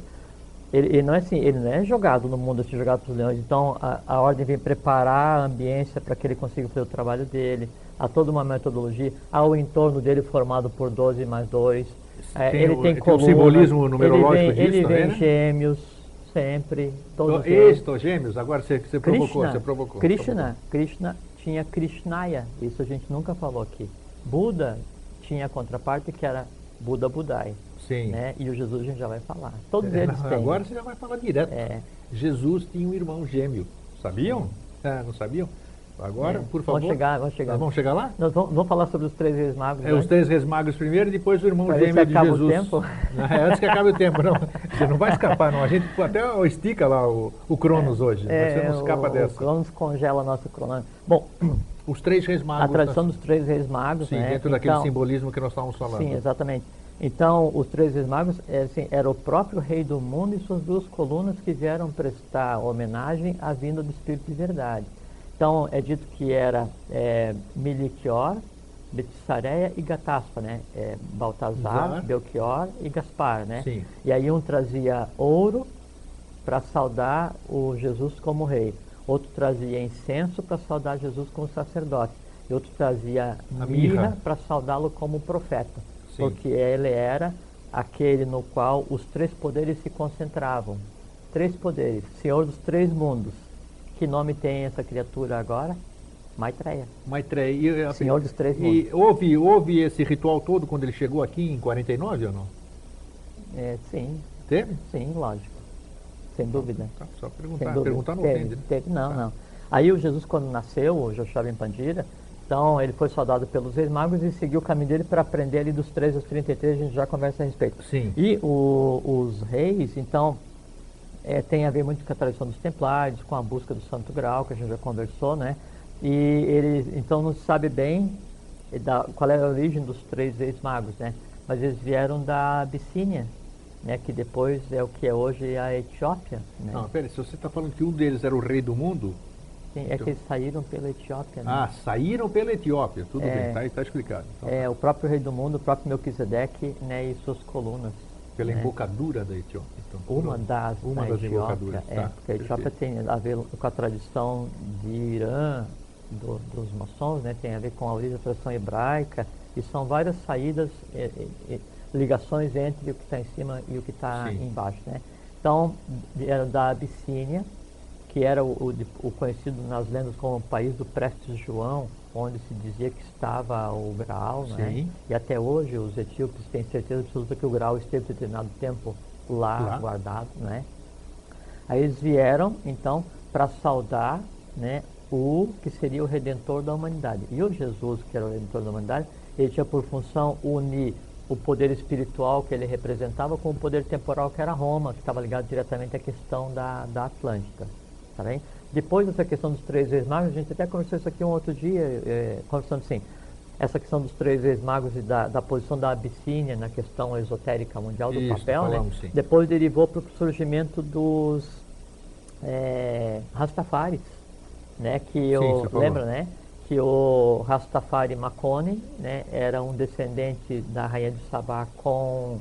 ele não é assim, ele não é jogado no mundo, assim, jogado para os leões. Então a ordem vem preparar a ambiência para que ele consiga fazer o trabalho dele. Há toda uma metodologia, há o entorno dele formado por 12 mais 2. Ele tem coluna, um simbolismo numerológico disso, ele vem né? Gêmeos, sempre. Gêmeos, agora você provocou. Krishna tinha Krishnaya, isso a gente nunca falou aqui. Buda tinha a contraparte que era Buda Budai. Sim. Né? E o Jesus a gente já vai falar. Todos eles têm. Agora você já vai falar direto. Jesus tinha um irmão gêmeo. Sabiam? Não sabiam? Agora, por favor. Vamos chegar. Vamos chegar lá? Nós vamos falar sobre os 3 reis magos. Os 3 reis magos primeiro e depois o irmão gêmeo de Jesus. O tempo? Antes que acabe o tempo, não. Você não vai escapar, não. A gente até estica lá o Cronos hoje. Você não escapa dessa. O Cronos congela nosso Cronos. Bom, os 3 reis magos. A tradição dos 3 reis magos, sim, dentro daquele simbolismo que nós estávamos falando. Sim, exatamente. Então, os três reis magos assim, era o próprio rei do mundo e suas duas colunas que vieram prestar homenagem à vinda do Espírito de verdade. Então, é dito que era Meliquior, Betsareia e Gataspa, né? Baltazar, Exato. Belchior e Gaspar, né? Sim. E aí um trazia ouro para saudar o Jesus como rei, outro trazia incenso para saudar Jesus como sacerdote, e outro trazia A mirra mirra. para saudá-lo como profeta, Sim. porque ele era aquele no qual os três poderes se concentravam. Três poderes, Senhor dos três mundos. Que nome tem essa criatura agora? Maitreya. Maitreya. E, assim, Senhor dos três e houve esse ritual todo quando ele chegou aqui em 49 ou não? Sim, Teve? sim, lógico. Sem dúvida. Tá, só Sem perguntar. dúvida. Perguntar não Teve, ofende, né? teve, não, Tá. não. Aí o Jesus, quando nasceu, o Joshua Ben Pandira, então ele foi saudado pelos reis magos e seguiu o caminho dele para aprender ali dos 13 aos 33, a gente já conversa a respeito. Sim. E os reis, então, tem a ver muito com a tradição dos templários, com a busca do Santo Graal, que a gente já conversou, né? E eles, então, não se sabe bem qual é a origem dos três reis magos, né? Mas eles vieram da Abissínia, né? Que depois é o que é hoje a Etiópia, né? Não, peraí, se você está falando que um deles era o rei do mundo, Sim, é que eles saíram pela Etiópia, né? ah, saíram pela Etiópia, tudo É. bem, tá explicado. Então, O próprio rei do mundo, o próprio Melquisedeque, né? E suas colunas. pela né? embocadura da Etiópia. Então, Uma pronto. das Uma da das Etiópia, embocaduras, tá, porque a Etiópia perfeito. tem a ver com a tradição de Irã, dos maçons, né? Tem a ver com a origem da tradição hebraica, e são várias saídas, ligações entre o que está em cima e o que está Sim. embaixo, né? Então, era da Abissínia, que era o conhecido nas lendas como o país do Prestes João, onde se dizia que estava o Graal, né? Sim. E até hoje os etíopes têm certeza absoluta que o Graal esteve determinado tempo lá guardado, né? Aí eles vieram, então, para saudar, né, o que seria o Redentor da humanidade. E o Jesus, que era o Redentor da humanidade, ele tinha por função unir o poder espiritual que ele representava com o poder temporal que era Roma, que estava ligado diretamente à questão da Atlântida. Tá bem? Depois dessa questão dos três reis magos, a gente até conversou isso aqui um outro dia, conversando assim, essa questão dos três reis magos e da posição da Abissínia na questão esotérica mundial do Isso, papel, falamos, né? sim. Depois derivou para o surgimento dos Rastafaris, né? Que você falou. lembra, né? Que o Rastafari Makonnen, né? Era um descendente da rainha de Sabá com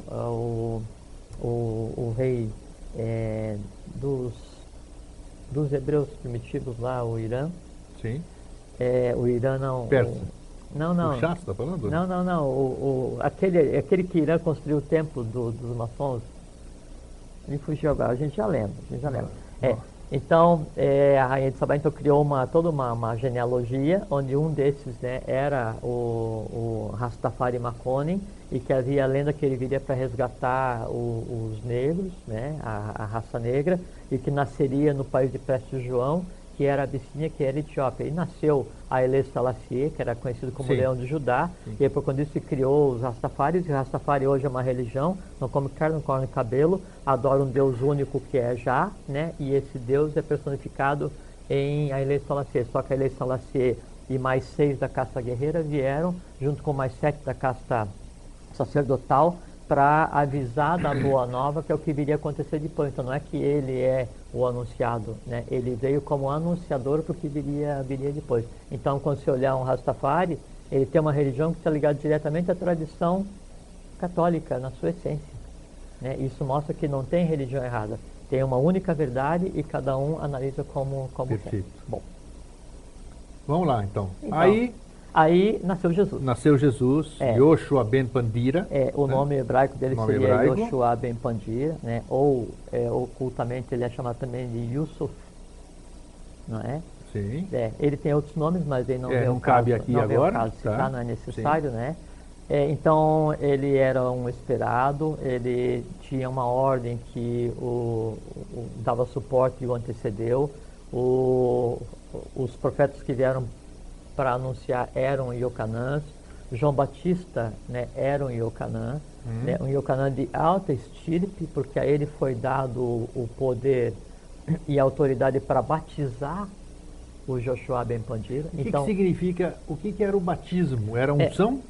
o rei dos hebreus primitivos lá, o Irã. Sim. O Irã não. Persa. Não. O Shah, você está falando? Não. Aquele que Irã construiu o templo dos maçons. Me fugiu agora, a gente já lembra. Então, a rainha de Sabá então, criou toda uma genealogia, onde um desses, né, era o Rastafari Makonnen, e que havia a lenda que ele viria para resgatar os negros, né, a raça negra, e que nasceria no país de Prestes João, que era a Abissínia, que era a Etiópia. E nasceu Haile Selassie, que era conhecido como Sim. Leão de Judá, e aí, por quando isso se criou os Rastafaris, e o Rastafari hoje é uma religião, não come carne, não come cabelo, adora um Deus único que é Jah, né, e esse Deus é personificado em Haile Selassie. Só que Haile Selassie e mais 6 da casta guerreira vieram, junto com mais 7 da casta sacerdotal, para avisar da boa nova, que é o que viria a acontecer depois. Então não é que ele é o anunciado, né? Ele veio como anunciador porque viria depois. Então quando você olhar um Rastafari, ele tem uma religião que está ligada diretamente à tradição católica na sua essência, né? Isso mostra que não tem religião errada, tem uma única verdade e cada um analisa como Perfeito. quer. Bom, Vamos lá, então. Então, aí nasceu Jesus. Nasceu Jesus, Yoshua Ben Pandira. O nome hebraico dele Nome seria hebraico. Yoshua Ben Pandira, né? Ou ocultamente ele é chamado também de Yusuf, não é? Sim. Ele tem outros nomes, mas ele não É, vem não ao cabe caso, aqui não vem ao agora, caso tá? citar, não é necessário, né? Então ele era um esperado, ele tinha uma ordem que dava suporte e o antecedeu. Os profetas que vieram para anunciar eram Iocanãs. João Batista, né, era um Iocanã, né, um Iocanã de alta estirpe, porque a ele foi dado o poder e a autoridade para batizar o Joshua Ben Pandira. O que significa, o que era o batismo? Era unção?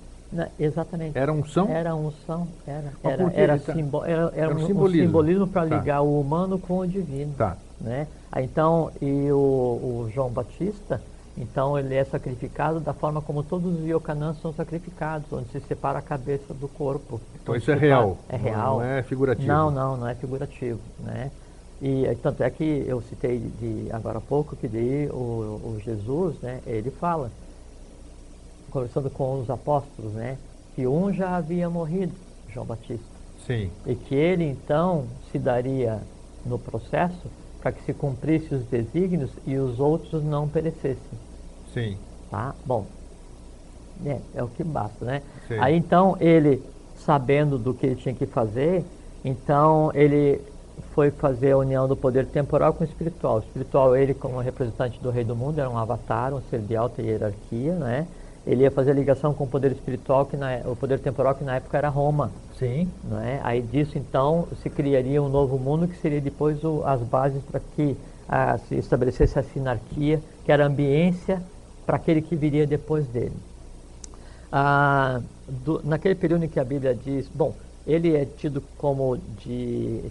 Exatamente. Era unção? Era unção, Mas por quê? era Era um simbolismo. simbolismo para Tá. ligar o humano com o divino. Tá. Né? Aí, então, e o João Batista, então ele é sacrificado da forma como todos os iocanãs são sacrificados, onde se separa a cabeça do corpo. Então Onde isso é separa- real. É real. Não é figurativo. Não é figurativo, né? E tanto é que eu citei agora há pouco que daí o Jesus, né, ele fala, conversando com os apóstolos, né, que um já havia morrido, João Batista, Sim. e que ele então se daria no processo para que se cumprisse os desígnios e os outros não perecessem, Sim. tá? Bom, é o que basta, né? Sim. Aí então ele, sabendo do que ele tinha que fazer, então ele foi fazer a união do poder temporal com o espiritual. O espiritual, ele como representante do rei do mundo, era um avatar, um ser de alta hierarquia, né? Ele ia fazer a ligação com o poder espiritual, o poder temporal, que na época era Roma. Sim. Né? Aí disso então se criaria um novo mundo que seria depois as bases para que se estabelecesse a sinarquia, que era a ambiência para aquele que viria depois dele. Naquele período em que a Bíblia diz, bom, ele é tido como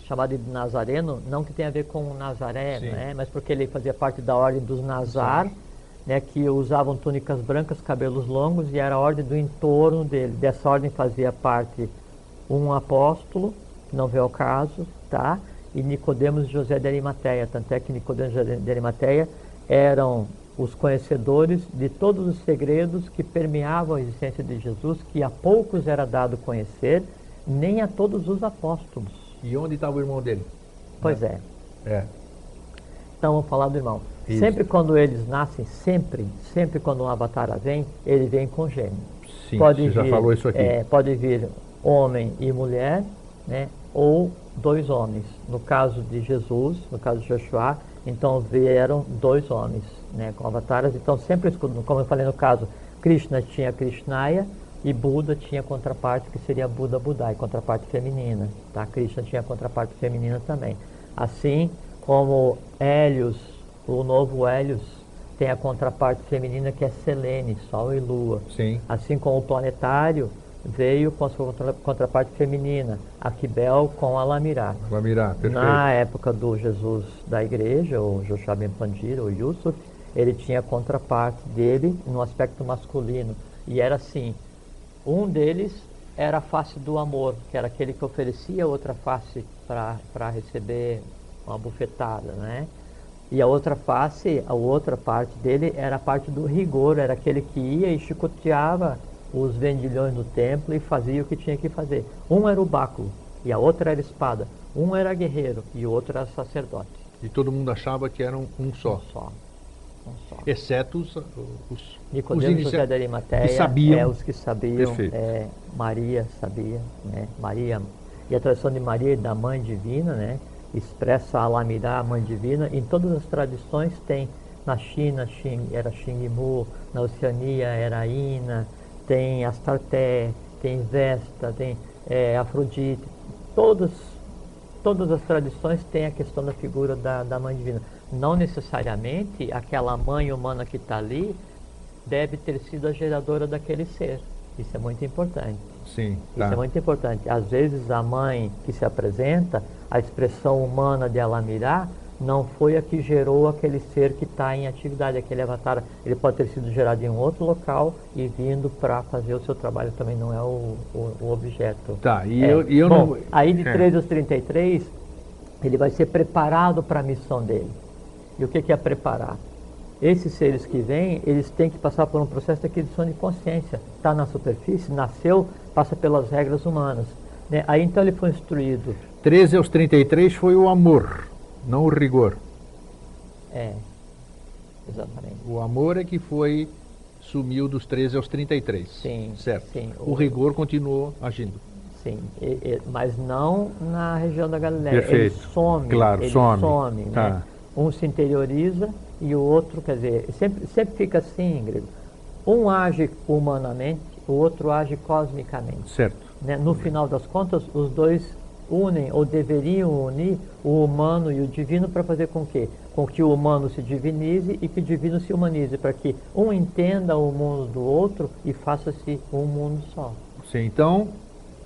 chamado de Nazareno, não que tenha a ver com Nazaré, né? Mas porque ele fazia parte da ordem dos Nazar, né, que usavam túnicas brancas, cabelos longos, e era a ordem do entorno dele. Dessa ordem fazia parte um apóstolo, que não veio ao caso, tá? E Nicodemos e José de Arimateia. Tanto é que Nicodemos e José de Arimateia eram os conhecedores de todos os segredos que permeavam a existência de Jesus, que a poucos era dado conhecer, nem a todos os apóstolos. E onde estava o irmão dele? Pois é. É. Então vamos falar do irmão. Isso. Sempre quando eles nascem, sempre quando um avatar vem, ele vem congênito. Sim, você já falou isso aqui. Pode vir homem e mulher, né? Ou dois homens. No caso de Jesus, no caso de Joshua, então vieram dois homens, né, com avatares. Então sempre, como eu falei no caso, Krishna tinha Krishnaya e Buda tinha contraparte, que seria Buda Budai, contraparte feminina. Tá? Krishna tinha contraparte feminina também. Assim como Hélios, o novo Hélios, tem a contraparte feminina que é Selene, Sol e Lua. Sim. Assim como o planetário veio com a sua contraparte feminina, a Quibel com a Lamirá. Lamirá, perfeito. Na época do Jesus da igreja, o Joshua Ben Pandira, o Yusuf, ele tinha a contraparte dele no aspecto masculino. E era assim, um deles era a face do amor, que era aquele que oferecia outra face para receber uma bufetada, né? E a outra face, a outra parte dele era a parte do rigor, era aquele que ia e chicoteava os vendilhões do templo e fazia o que tinha que fazer. Um era o báculo e a outra era a espada. Um era guerreiro e o outro era sacerdote. E todo mundo achava que eram um só. Um só. Exceto os Nicodemos, José de Arimateia, que sabiam. os que sabiam, Maria sabia, né? Maria, e a tradição de Maria e da Mãe Divina, né? Expressa a Lamirá, a Mãe Divina. Em todas as tradições tem. Na China era Xingmu, na Oceania era Ina, tem Astarté, tem Vesta, tem Afrodite. Todas as tradições têm a questão da figura da Mãe Divina. Não necessariamente aquela mãe humana que está ali deve ter sido a geradora daquele ser. Isso é muito importante. Sim, tá. Isso é muito importante. Às vezes a mãe que se apresenta, a expressão humana de Alamirá, não foi a que gerou aquele ser que está em atividade, aquele avatar. Ele pode ter sido gerado em um outro local e vindo para fazer o seu trabalho, também não é o objeto. Tá, Bom, aí de 13 aos 33, ele vai ser preparado para a missão dele. E o que é preparar? Esses seres que vêm, eles têm que passar por um processo de aquisição de consciência. Está na superfície, nasceu, passa pelas regras humanas. Né? Aí então ele foi instruído. 13 aos 33 foi o amor, não o rigor. Exatamente. O amor é que sumiu dos 13 aos 33. Sim. Certo. Sim, o rigor continuou agindo. Sim, mas não na região da Galileia. Perfeito. Ele some. Claro, ele some. Né? Tá. Um se interioriza e o outro, quer dizer, sempre fica assim, Ingrid. Um age humanamente, o outro age cosmicamente. Certo. Né? No final das contas, os dois unem ou deveriam unir o humano e o divino para fazer com quê? Com que o humano se divinize e que o divino se humanize, para que um entenda o mundo do outro e faça-se um mundo só. Sim, então,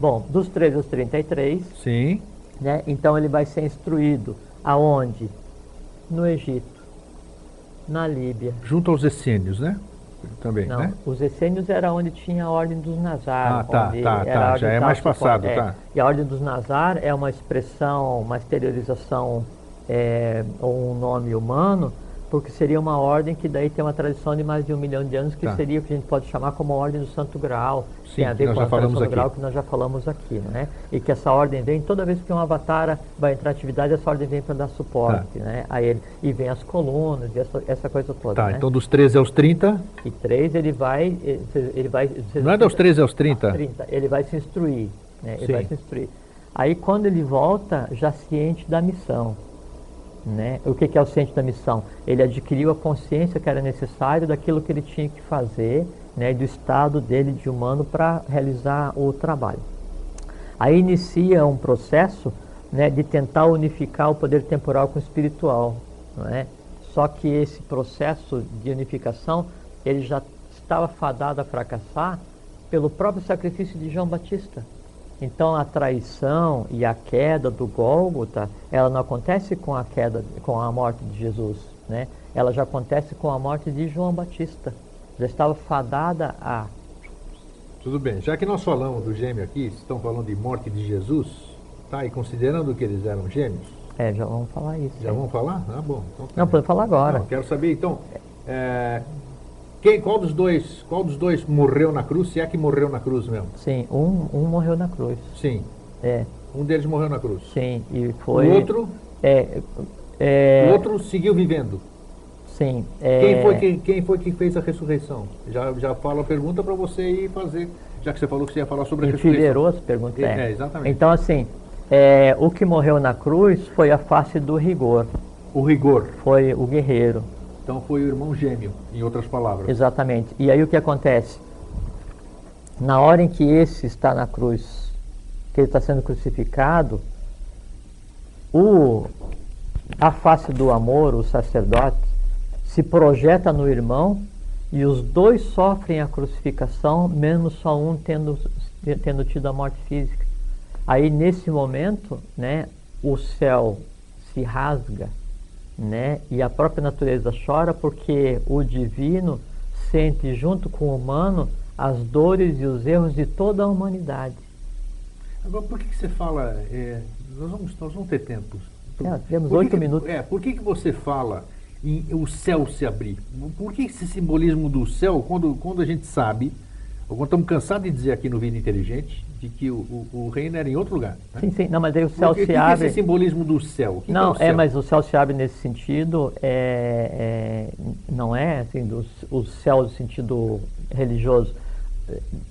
Bom, dos 13 aos 33, sim, né? Então ele vai ser instruído aonde? No Egito, na Líbia. junto aos essênios, né? Também, Não, né? os essênios era onde tinha a Ordem dos Nazar. Ah, tá, onde tá, era tá, a ordem já é tal, mais suporte, passado, tá. E a Ordem dos Nazar é uma expressão, uma exteriorização, ou um nome humano, porque seria uma ordem que daí tem uma tradição de mais de 1 milhão de anos, que Tá. seria o que a gente pode chamar como a Ordem do Santo Graal. Sim, Tem a que ver nós com já a tradição falamos do aqui. Graal que nós já falamos aqui, né? E que essa ordem vem, toda vez que um avatar vai entrar em atividade, essa ordem vem para dar suporte, né? A ele. E vem as colunas, e essa coisa toda, Tá, né? então dos 13 aos 30, E 3 ele vai... não é dos 13 aos 30? 30, ele vai se instruir, né? Ele Sim. vai se instruir. Aí quando ele volta, já ciente da missão, né? O que é o ciente da missão? Ele adquiriu a consciência que era necessário daquilo que ele tinha que fazer, né? E do estado dele de humano para realizar o trabalho. Aí inicia um processo, né, de tentar unificar o poder temporal com o espiritual, não é? Só que esse processo de unificação, ele já estava fadado a fracassar pelo próprio sacrifício de João Batista. Então a traição e a queda do Gólgota, ela não acontece com a queda, com a morte de Jesus, né? Ela já acontece com a morte de João Batista. Já estava fadada a... Tudo bem, já que nós falamos do gêmeo aqui, estão falando de morte de Jesus, tá? E considerando que eles eram gêmeos, já vamos falar isso. já vamos falar? Ah, bom. Então tá Não, bem. podemos falar agora. Não, quero saber então, qual dos dois morreu na cruz, se é que morreu na cruz mesmo? Sim, um morreu na cruz. Sim, É, um deles morreu na cruz. sim, e foi... O outro, o outro seguiu vivendo. Sim. Quem foi que fez a ressurreição? Já falo a pergunta para você ir fazer, já que você falou que você ia falar sobre a ressurreição. Enfileirou as perguntas. Exatamente. Então, assim, o que morreu na cruz foi a face do rigor, O rigor. foi o guerreiro, Então foi o irmão gêmeo, em outras palavras. exatamente. E aí o que acontece? Na hora em que esse está na cruz, que ele está sendo crucificado, a face do amor, o sacerdote, se projeta no irmão e os dois sofrem a crucificação, mesmo só um tendo tido a morte física. Aí nesse momento, né, o céu se rasga, né, e a própria natureza chora porque o divino sente junto com o humano as dores e os erros de toda a humanidade. Agora, por que você fala... nós vamos ter tempo. Temos 8 minutos. Por que você fala em o céu se abrir? Por que esse simbolismo do céu, quando a gente sabe, ou quando estamos cansados de dizer aqui no Vida Inteligente, de que o reino era em outro lugar? Né? Sim, sim. Não, mas aí o céu se que abre... é esse simbolismo do céu? Não, o céu? mas o céu se abre nesse sentido, não é assim, o céu no sentido religioso.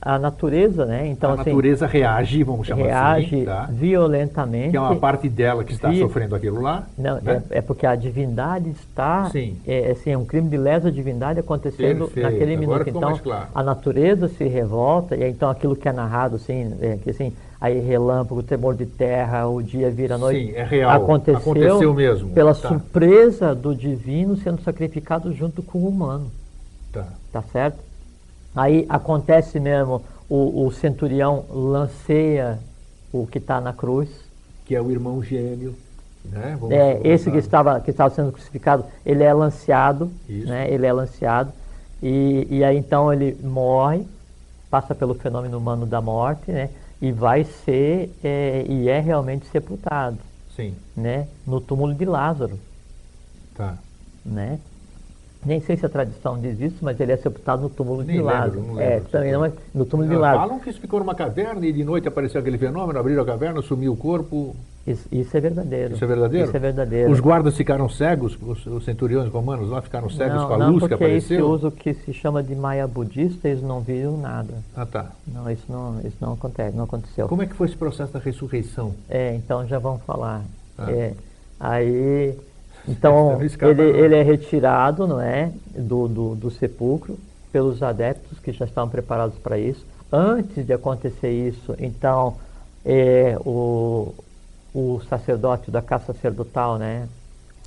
A natureza, né? Então, a natureza reage, vamos chamar reage assim, tá? violentamente. Que é uma parte dela que está sofrendo aquilo lá. Não, né? é porque a divindade está... Sim. É um crime de lesa divindade acontecendo Perfeito. naquele Agora minuto. ficou Então, mais claro. a natureza se revolta, e então aquilo que é narrado, assim, que assim, aí relâmpago, tremor de terra, o dia vira a noite. Sim, é real. Aconteceu mesmo. Pela Tá. surpresa do divino sendo sacrificado junto com o humano. Tá certo? Aí acontece mesmo, o centurião lanceia o que está na cruz. Que é o irmão gêmeo. Né? Esse que estava sendo crucificado, ele é lanceado. Isso. Né? Ele é lanceado. E aí então ele morre, passa pelo fenômeno humano da morte, né? E vai ser, e é realmente sepultado. Sim. Né? No túmulo de Lázaro. Tá. Né? Nem sei se a tradição diz isso, mas ele é sepultado no túmulo de Lázaro. Não lembro, também não, no túmulo de Lázaro. Falam que isso ficou numa caverna e de noite apareceu aquele fenômeno, abriram a caverna, sumiu o corpo. Isso é verdadeiro. Isso é verdadeiro? Isso é verdadeiro. Os guardas ficaram cegos, os centuriões romanos lá ficaram cegos com a luz que porque apareceu? esse uso que se chama de maia budista, eles não viram nada. Ah, tá. Não, isso não acontece, não aconteceu. Como é que foi esse processo da ressurreição? Então já vamos falar. Ah. Aí... Então, ele é retirado, não é, do sepulcro pelos adeptos que já estavam preparados para isso. Antes de acontecer isso, então, o sacerdote da casa sacerdotal, né?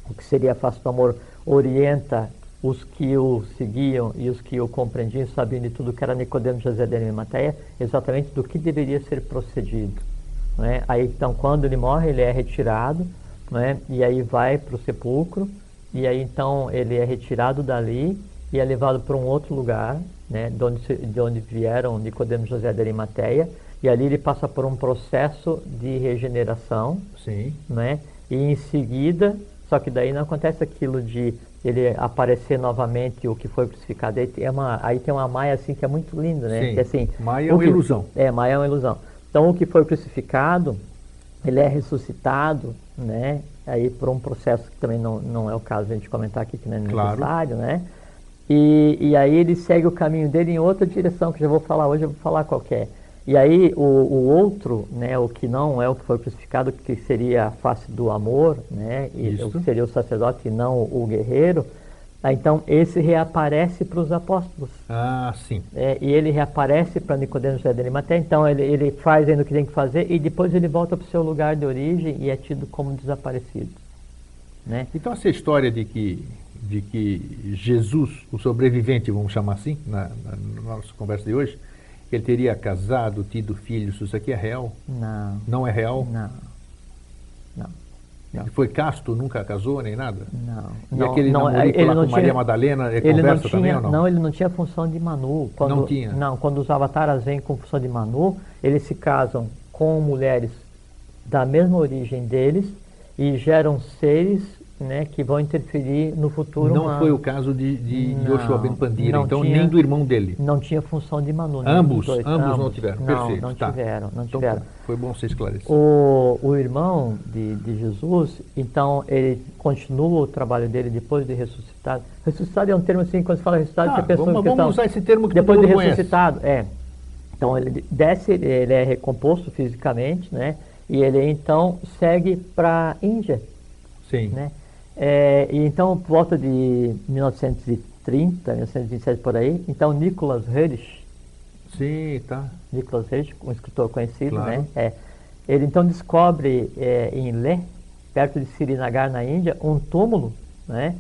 O que seria a face do amor, orienta os que o seguiam e os que o compreendiam, sabiam de tudo que era Nicodemo, José de Arimateia, exatamente do que deveria ser procedido. Né? Aí, então, quando ele morre, ele é retirado, né? E aí vai para o sepulcro, e aí, então, ele é retirado dali e é levado para um outro lugar, né? De onde vieram Nicodemo, José de Arimateia, e ali ele passa por um processo de regeneração, Sim. né? E em seguida, só que daí não acontece aquilo de ele aparecer novamente o que foi crucificado. Aí tem uma Maia assim que é muito linda, né? Sim. Que, assim, Maia é uma ilusão. Maia é uma ilusão. Então o que foi crucificado, ele é ressuscitado, né? Aí por um processo que também não é o caso de a gente comentar aqui, que não é necessário, né? E aí ele segue o caminho dele em outra direção, que já vou falar hoje, eu vou falar qual que é. E aí o outro, né, o que não é o que foi crucificado, que seria a face do amor, né, e o que seria o sacerdote e não o guerreiro, então esse reaparece para os apóstolos. Ah, sim. E ele reaparece para Nicodemo, José de Arimateia, então ele faz ainda o que tem que fazer e depois ele volta para o seu lugar de origem e é tido como desaparecido. Né? Então essa história de que Jesus, o sobrevivente, vamos chamar assim, na nossa conversa de hoje, ele teria casado, tido filhos, isso aqui é real? Não. Não é real? Não. Ele foi casto, nunca casou, nem nada? Não. E aquele namorico lá com Maria Madalena, conversa também ou não? Não, ele não tinha função de Manu. Não tinha? Não, quando os avataras vêm com função de Manu, eles se casam com mulheres da mesma origem deles e geram seres, né, que vão interferir no futuro humano. Não foi o caso de Yoshua Ben Pandira, então tinha, nem do irmão dele? Não tinha função de Manu. Ambos não tiveram, perfeito. Não tiveram. Então, foi bom você esclarecer. O irmão de Jesus, então, ele continua o trabalho dele depois de ressuscitado. Ressuscitado é um termo assim, quando se fala ressuscitado, você pensa vamos usar esse termo que depois todo de mundo ressuscitado, Então, ele desce, ele é recomposto fisicamente, né? E ele, então, segue para a Índia. Sim. Né? E então, por volta de 1930, 1927 por aí, então Nicholas Hirsch, Nicholas Hirsch, um escritor conhecido, claro. né? Ele então descobre em Leh, perto de Srinagar, na Índia, um túmulo, né?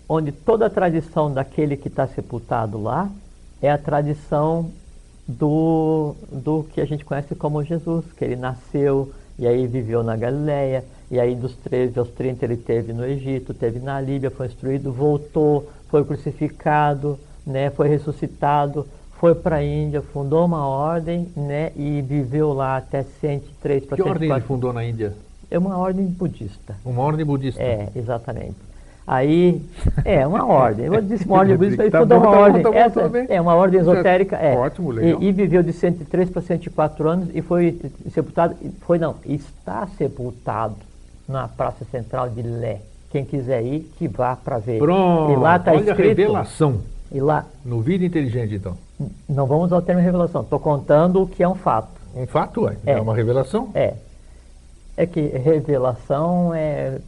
Onde toda a tradição daquele que está sepultado lá é a tradição do que a gente conhece como Jesus, que ele nasceu e aí viveu na Galileia, e aí dos 13 aos 30 ele teve no Egito, teve na Líbia, foi instruído, voltou, foi crucificado, né, foi ressuscitado, foi para a Índia, fundou uma ordem, né, e viveu lá até 103 para 104. Que ordem ele fundou na Índia? É uma ordem budista. Uma ordem budista? Exatamente. Aí, uma ordem. Eu disse uma ordem budista, ele tá fundou bom, uma ordem. Tá bem. É uma ordem esotérica. Ótimo, legal. E viveu de 103 para 104 anos e foi sepultado, está sepultado na Praça Central de Lé. Quem quiser ir, que vá para ver. Pronto, e lá tá olha escrito, a revelação. E lá, no Vida Inteligente, então. Não vamos ao termo revelação, estou contando o que é um fato. Um fato é uma revelação? É que revelação,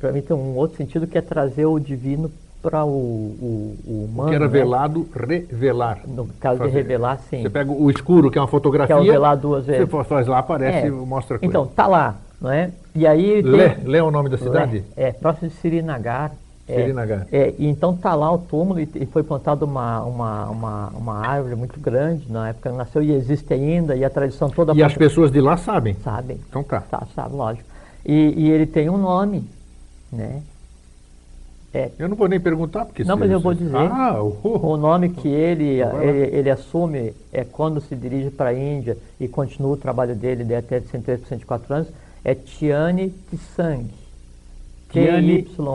para mim, tem um outro sentido que é trazer o divino para o humano. O que era velado, revelar. No caso de revelar, sim. Você pega o escuro, que é uma fotografia. Que é o velar duas vezes. Você faz lá, aparece e mostra a coisa. Então, tá lá, não é? E aí... Lé é o nome da cidade? Próximo de Srinagar. Srinagar. E então tá lá o túmulo e foi plantada uma árvore muito grande, na época que nasceu, e existe ainda, e a tradição toda... E as pessoas de lá sabem? Sabem. Então tá. Sabe, lógico. E ele tem um nome, né? Eu não vou nem perguntar, porque... Não, mas eu vou dizer. O nome que ele assume quando se dirige para a Índia e continua o trabalho dele de até 103 por 104 anos, é Tiani Tsang. T-Y-A-N-I-T-S-A-N-G,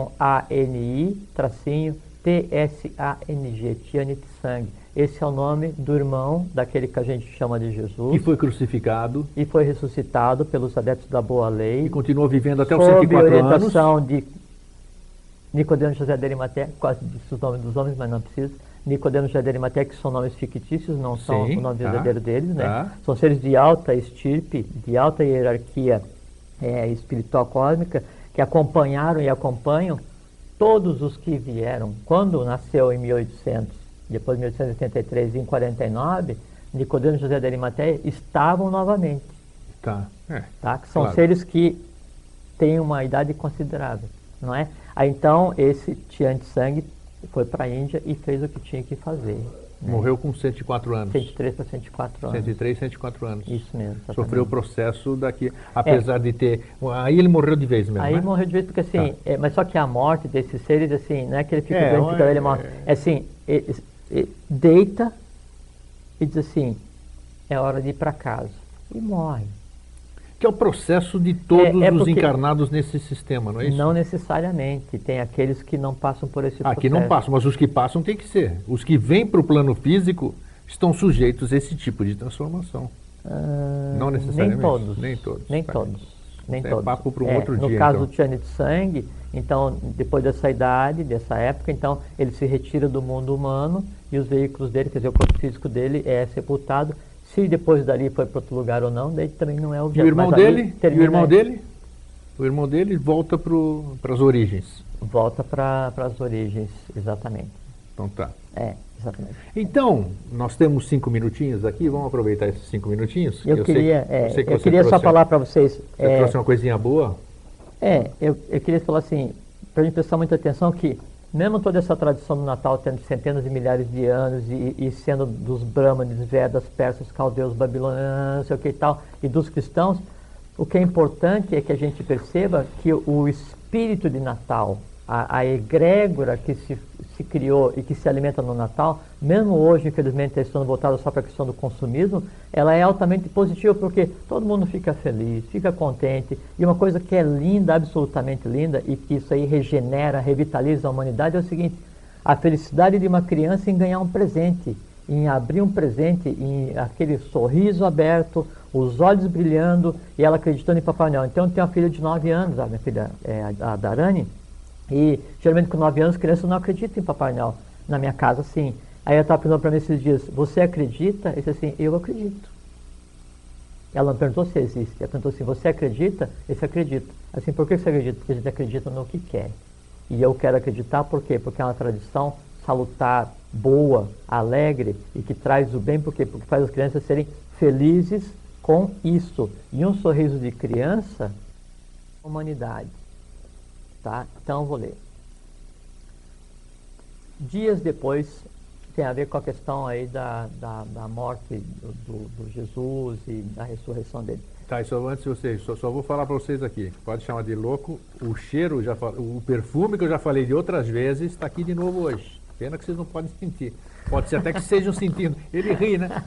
Tiani Tsang. Esse é o nome do irmão daquele que a gente chama de Jesus. Que foi crucificado. E foi ressuscitado pelos adeptos da boa lei. E continuou vivendo até os 104 anos. Sob orientação de Nicodemo, José de Arimateia, quase disse os nomes dos homens, mas não precisa. Nicodemo, José de Arimateia, que são nomes fictícios, não são o nome verdadeiro deles, né? São seres de alta estirpe, de alta hierarquia espiritual cósmica, que acompanharam e acompanham todos os que vieram. Quando nasceu em 1800, depois de 1883 e em 49, Nicodemo e José de Arimateia estavam novamente. tá? Que são claro. seres que têm uma idade considerável, não é? Aí então esse Tian Tsang foi para a Índia e fez o que tinha que fazer. Né? Morreu com 104 anos. 103 para 104 anos. 103, 104 anos. Isso mesmo. Exatamente. Sofreu o processo daqui, apesar de ter... Aí ele morreu de vez mesmo, Aí né? morreu de vez porque assim, mas só que a morte desses seres, assim, não é que ele fica doente, fica ele morre. É assim, deita e diz assim, é hora de ir para casa. E morre. Que é o processo de todos os porque encarnados nesse sistema, não é isso? Não necessariamente. Tem aqueles que não passam por esse processo. Aqui não passam, mas os que passam tem que ser. Os que vêm para o plano físico estão sujeitos a esse tipo de transformação. Não necessariamente. Nem todos. Nem todos. Nem Tá. todos. Nem É todos. papo para um outro no dia, caso então. do Tian Tsang, então, depois dessa idade, dessa época, então, ele se retira do mundo humano e os veículos dele, quer dizer, o corpo físico dele é sepultado. Se depois dali foi para outro lugar ou não, daí também não é objeto. E o irmão Mas ali dele? E o termina- irmão dele? O irmão dele volta para as origens. Volta para as origens, exatamente. Então tá. Exatamente. Então, nós temos 5 minutinhos aqui, vamos aproveitar esses 5 minutinhos. Eu queria você só trouxe- falar para vocês. Você trouxe uma coisinha boa? Eu queria falar assim, para a gente prestar muita atenção que, mesmo toda essa tradição do Natal tendo centenas de milhares de anos e sendo dos Brahmanes, Vedas, persas, caldeus, babilônios, não sei o que e tal, e dos cristãos, o que é importante é que a gente perceba que o espírito de Natal, a egrégora que se criou e que se alimenta no Natal, mesmo hoje, infelizmente, está estando voltada só para a questão do consumismo, ela é altamente positiva porque todo mundo fica feliz, fica contente. E uma coisa que é linda, absolutamente linda, e que isso aí regenera, revitaliza a humanidade, é o seguinte: a felicidade de uma criança em ganhar um presente, em abrir um presente, em aquele sorriso aberto, os olhos brilhando e ela acreditando em Papai Noel. Então, eu tenho uma filha de 9 anos, a minha filha, a Darani, e geralmente com 9 anos, crianças não acreditam em Papai Noel. Na minha casa, sim. Aí ela estava perguntando para mim esses dias, você acredita? Eu disse assim, eu acredito. Ela não perguntou se existe, ela perguntou assim, você acredita? Eu disse, acredito. Assim, por que você acredita? Porque a gente acredita no que quer. E eu quero acreditar por quê? Porque é uma tradição salutar, boa, alegre e que traz o bem, por quê? Porque faz as crianças serem felizes com isso. E um sorriso de criança, humanidade. Tá? Então eu vou ler. Dias depois, tem a ver com a questão aí da morte do Jesus e da ressurreição dele. Tá, e só antes de vocês, só vou falar para vocês aqui, pode chamar de louco, o cheiro, o perfume que eu já falei de outras vezes, está aqui de novo hoje. Pena que vocês não podem sentir. Pode ser até que estejam sentindo. Ele ri, né?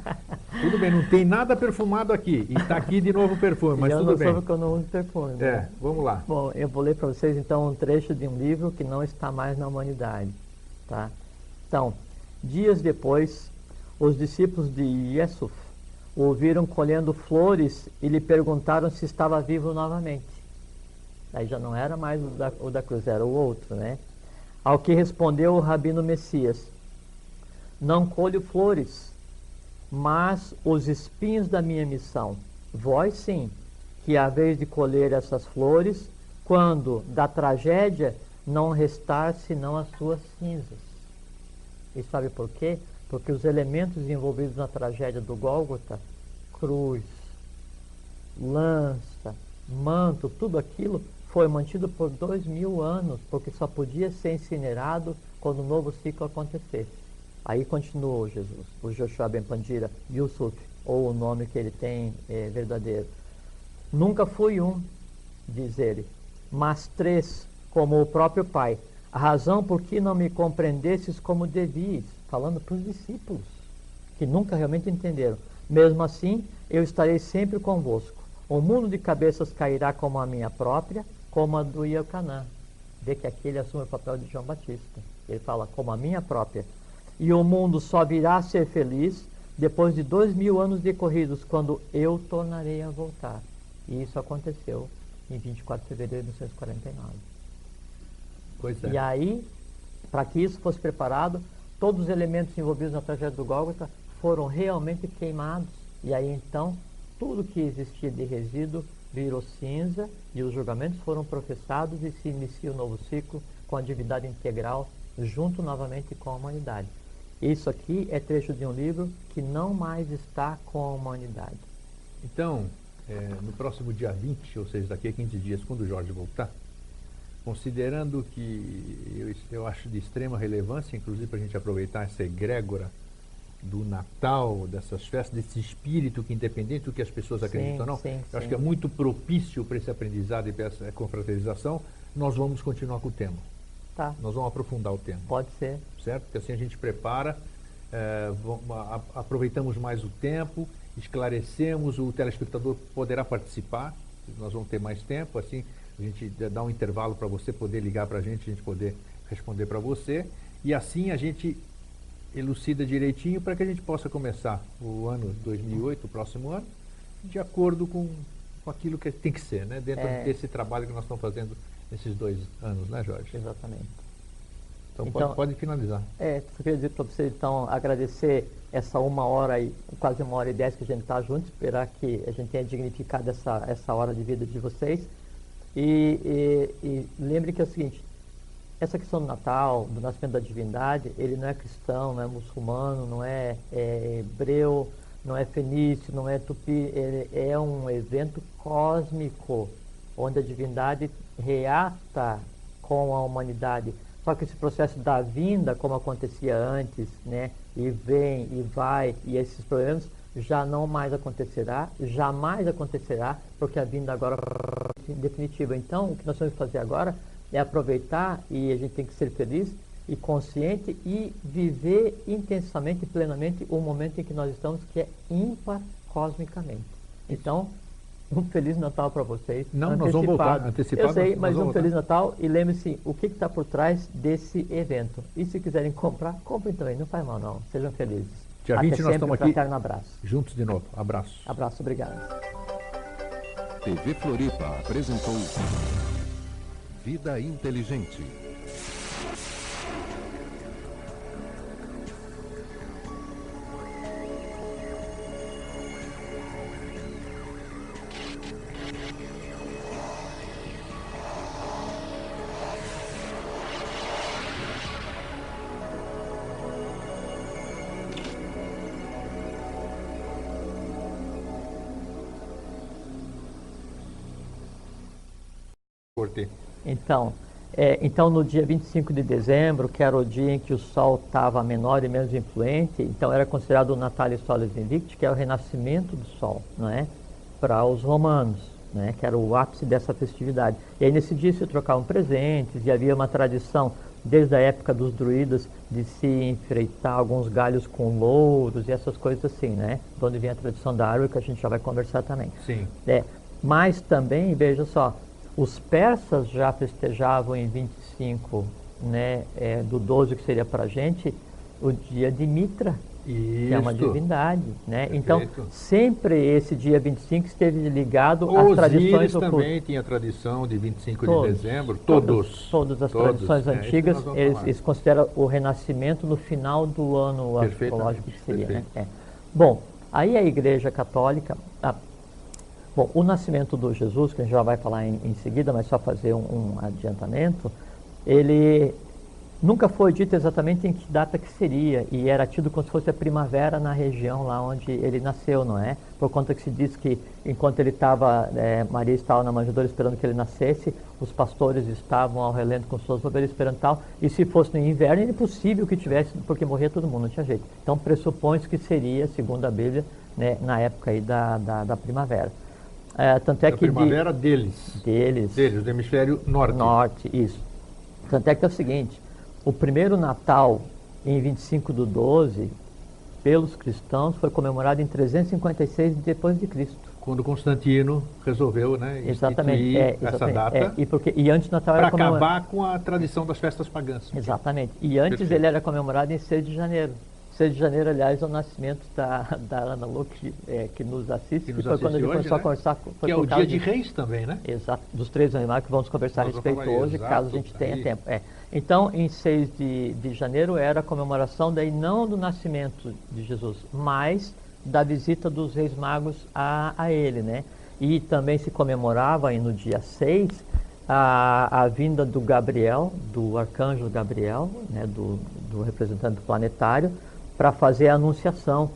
Tudo bem, não tem nada perfumado aqui. E está aqui de novo o perfume, mas tudo bem. Eu não soube que eu não uso perfume. Né? Vamos lá. Bom, eu vou ler para vocês então um trecho de um livro que não está mais na humanidade. Tá? Então, dias depois, os discípulos de Yusuf o ouviram colhendo flores e lhe perguntaram se estava vivo novamente. Aí já não era mais o da cruz, era o outro, né? Ao que respondeu o Rabino Messias, não colho flores, mas os espinhos da minha missão. Vós sim, que haveis de colher essas flores, quando da tragédia não restar senão as suas cinzas. E sabe por quê? Porque os elementos envolvidos na tragédia do Gólgota, cruz, lança, manto, tudo aquilo foi mantido por 2000 anos, porque só podia ser incinerado quando o novo ciclo acontecesse. Aí continuou Jesus, o Joshua Ben Pandira, Yusuf, ou o nome que ele tem verdadeiro. Nunca fui um, diz ele, mas 3, como o próprio Pai. A razão por que não me compreendesses como devias, falando para os discípulos, que nunca realmente entenderam. Mesmo assim, eu estarei sempre convosco. O mundo de cabeças cairá como a minha própria, como a do Iocanã. Vê que aqui ele assume o papel de João Batista. Ele fala, como a minha própria. E o mundo só virá a ser feliz depois de 2000 anos decorridos, quando eu tornarei a voltar. E isso aconteceu em 24 de fevereiro de 1949. Pois é. E aí, para que isso fosse preparado, todos os elementos envolvidos na tragédia do Gólgota foram realmente queimados. E aí então, tudo que existia de resíduo virou cinza e os julgamentos foram professados e se inicia um novo ciclo com a divindade integral junto novamente com a humanidade. Isso aqui é trecho de um livro que não mais está com a humanidade. Então, no próximo dia 20, ou seja, daqui a 15 dias, quando o Jorge voltar, considerando que eu acho de extrema relevância, inclusive para a gente aproveitar essa egrégora do Natal, dessas festas, desse espírito que, independente do que as pessoas acreditam ou não, eu acho que é muito propício para esse aprendizado e para essa confraternização, nós vamos continuar com o tema. Tá. Nós vamos aprofundar o tema. Pode ser. Certo? Porque assim a gente prepara, aproveitamos mais o tempo, esclarecemos, o telespectador poderá participar, nós vamos ter mais tempo, assim a gente dá um intervalo para você poder ligar para a gente poder responder para você, e assim a gente elucida direitinho para que a gente possa começar o ano 2008, o próximo ano, de acordo com aquilo que tem que ser, né? Dentro desse trabalho que nós estamos fazendo nesses 2 anos, né, Jorge? Exatamente. Então pode finalizar. Só queria dizer para você, então, agradecer essa 1 hora e quase 1h10 que a gente está junto, esperar que a gente tenha dignificado essa hora de vida de vocês. E lembre que é o seguinte, essa questão do Natal, do nascimento da divindade, ele não é cristão, não é muçulmano, não é hebreu, não é fenício, não é tupi, ele é um evento cósmico, onde a divindade reata com a humanidade. Só que esse processo da vinda, como acontecia antes, né, e vem e vai, e esses problemas, já não mais acontecerá, jamais acontecerá, porque a vinda agora é definitiva. Então, o que nós temos que fazer agora é aproveitar, e a gente tem que ser feliz e consciente e viver intensamente e plenamente o momento em que nós estamos, que é ímpar cosmicamente. Então, um Feliz Natal para vocês. Não, nós vamos voltar, antecipado. Eu sei, mas um Feliz Natal, e lembre-se o que está por trás desse evento. E se quiserem comprar, comprem também, não faz mal não, sejam felizes. Dia 20 nós estamos aqui abraço. Juntos de novo. Abraço. Abraço, obrigado. TV Floripa apresentou Vida Inteligente. Então, no dia 25 de dezembro, que era o dia em que o Sol estava menor e menos influente, então era considerado o Natalis Solis Invicti, que é o renascimento do Sol, não é? Para os romanos, né? Que era o ápice dessa festividade. E aí nesse dia se trocavam presentes, e havia uma tradição, desde a época dos druidas, de se enfreitar alguns galhos com louros e essas coisas assim, né? De onde vem a tradição da árvore, que a gente já vai conversar também. Sim. Mas também, veja só, os persas já festejavam em 25, né, do 12, que seria para a gente, o dia de Mitra, que é uma divindade. Né? Então, sempre esse dia 25 esteve ligado às tradições do culto. Também tinha tradição de 25 de dezembro, Todas as tradições antigas, eles consideram o renascimento no final do ano astrológico, que seria. Né? Bom, aí a Igreja Católica... Bom, o nascimento do Jesus, que a gente já vai falar em seguida, mas só fazer um adiantamento, ele nunca foi dito exatamente em que data que seria, e era tido como se fosse a primavera na região lá onde ele nasceu, não é? Por conta que se diz que enquanto ele estava, Maria estava na manjedoura esperando que ele nascesse, os pastores estavam ao relento com suas ovelhas esperando tal, e se fosse no inverno, era impossível que tivesse, porque morria todo mundo, não tinha jeito. Então pressupõe-se que seria, segundo a Bíblia, né, na época aí da primavera. Tanto é que primavera deles, do hemisfério norte. Norte, isso. Tanto é que é o seguinte, o primeiro Natal, em 25 do 12, pelos cristãos, foi comemorado em 356 depois de Cristo. Quando Constantino resolveu, né, exatamente, essa data, e antes do Natal era comemorado para acabar com a tradição das festas pagãs. Exatamente. E antes ele era comemorado em 6 de janeiro. 6 de janeiro, aliás, é o nascimento da Ana Lu, que nos assiste, que foi quando a gente começou a conversar. Que é o dia de Reis também, né? Exato, dos 3 animais que vamos conversar a respeito hoje, caso a gente tenha tempo. Então, em 6 de janeiro era a comemoração, daí não do nascimento de Jesus, mas da visita dos Reis Magos a ele, né? E também se comemorava aí no dia 6 a vinda do Gabriel, do arcanjo Gabriel, né, do representante do planetário, para fazer a anunciação,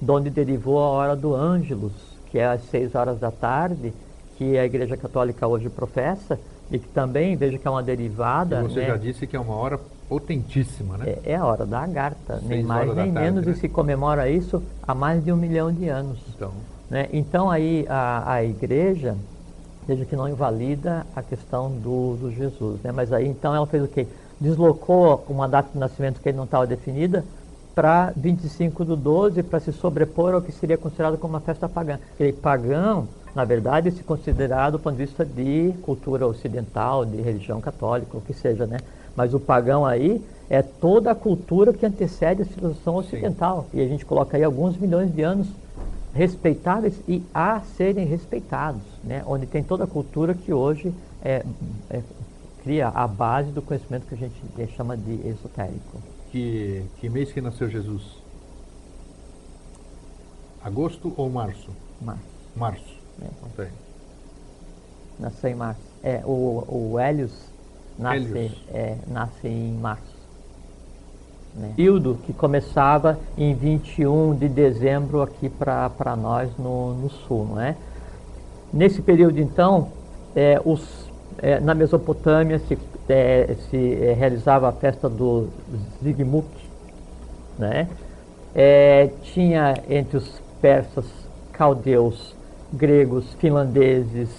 de onde derivou a hora do Ângelus, que é às 6 horas da tarde, que a Igreja Católica hoje professa, e que também, veja que é uma derivada... E você né, já disse que é uma hora potentíssima, né? é a hora da Agartha, nem 6 mais horas da nem tarde, menos, né? e se comemora isso há mais de 1 milhão de anos. Então, Né? Então aí a igreja, veja que não invalida a questão do Jesus, né? Mas aí então ela fez o quê? Deslocou uma data de nascimento que não estava definida para 25/12 para se sobrepor ao que seria considerado como uma festa pagã. Porque pagão, na verdade, se considerado do ponto de vista de cultura ocidental, de religião católica, o que seja, né? Mas o pagão aí é toda a cultura que antecede a civilização ocidental. E a gente coloca aí alguns milhões de anos respeitáveis e a serem respeitados, né? Onde tem toda a cultura que hoje cria a base do conhecimento que a gente chama de esotérico. que mês que nasceu Jesus? Agosto ou março? Março. Março. É. Conta aí. Nasceu em março. O Hélios nasce, Hélios. nasce em março. Né? Período que começava em 21 de dezembro aqui para nós no sul, não é? Nesse período, então, na Mesopotâmia se realizava a festa do Zigmuk, né? Tinha entre os persas, caldeus, gregos, finlandeses,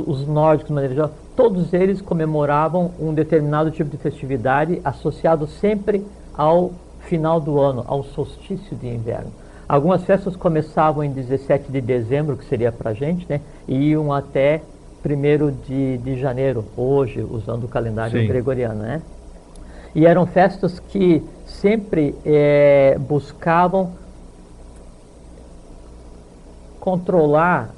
os nórdicos, de maneira geral, todos eles comemoravam um determinado tipo de festividade associado sempre ao final do ano, ao solstício de inverno. Algumas festas começavam em 17 de dezembro, que seria para a gente, né? E iam até 1º de janeiro, hoje, usando o calendário Sim. gregoriano, né? E eram festas que sempre buscavam controlar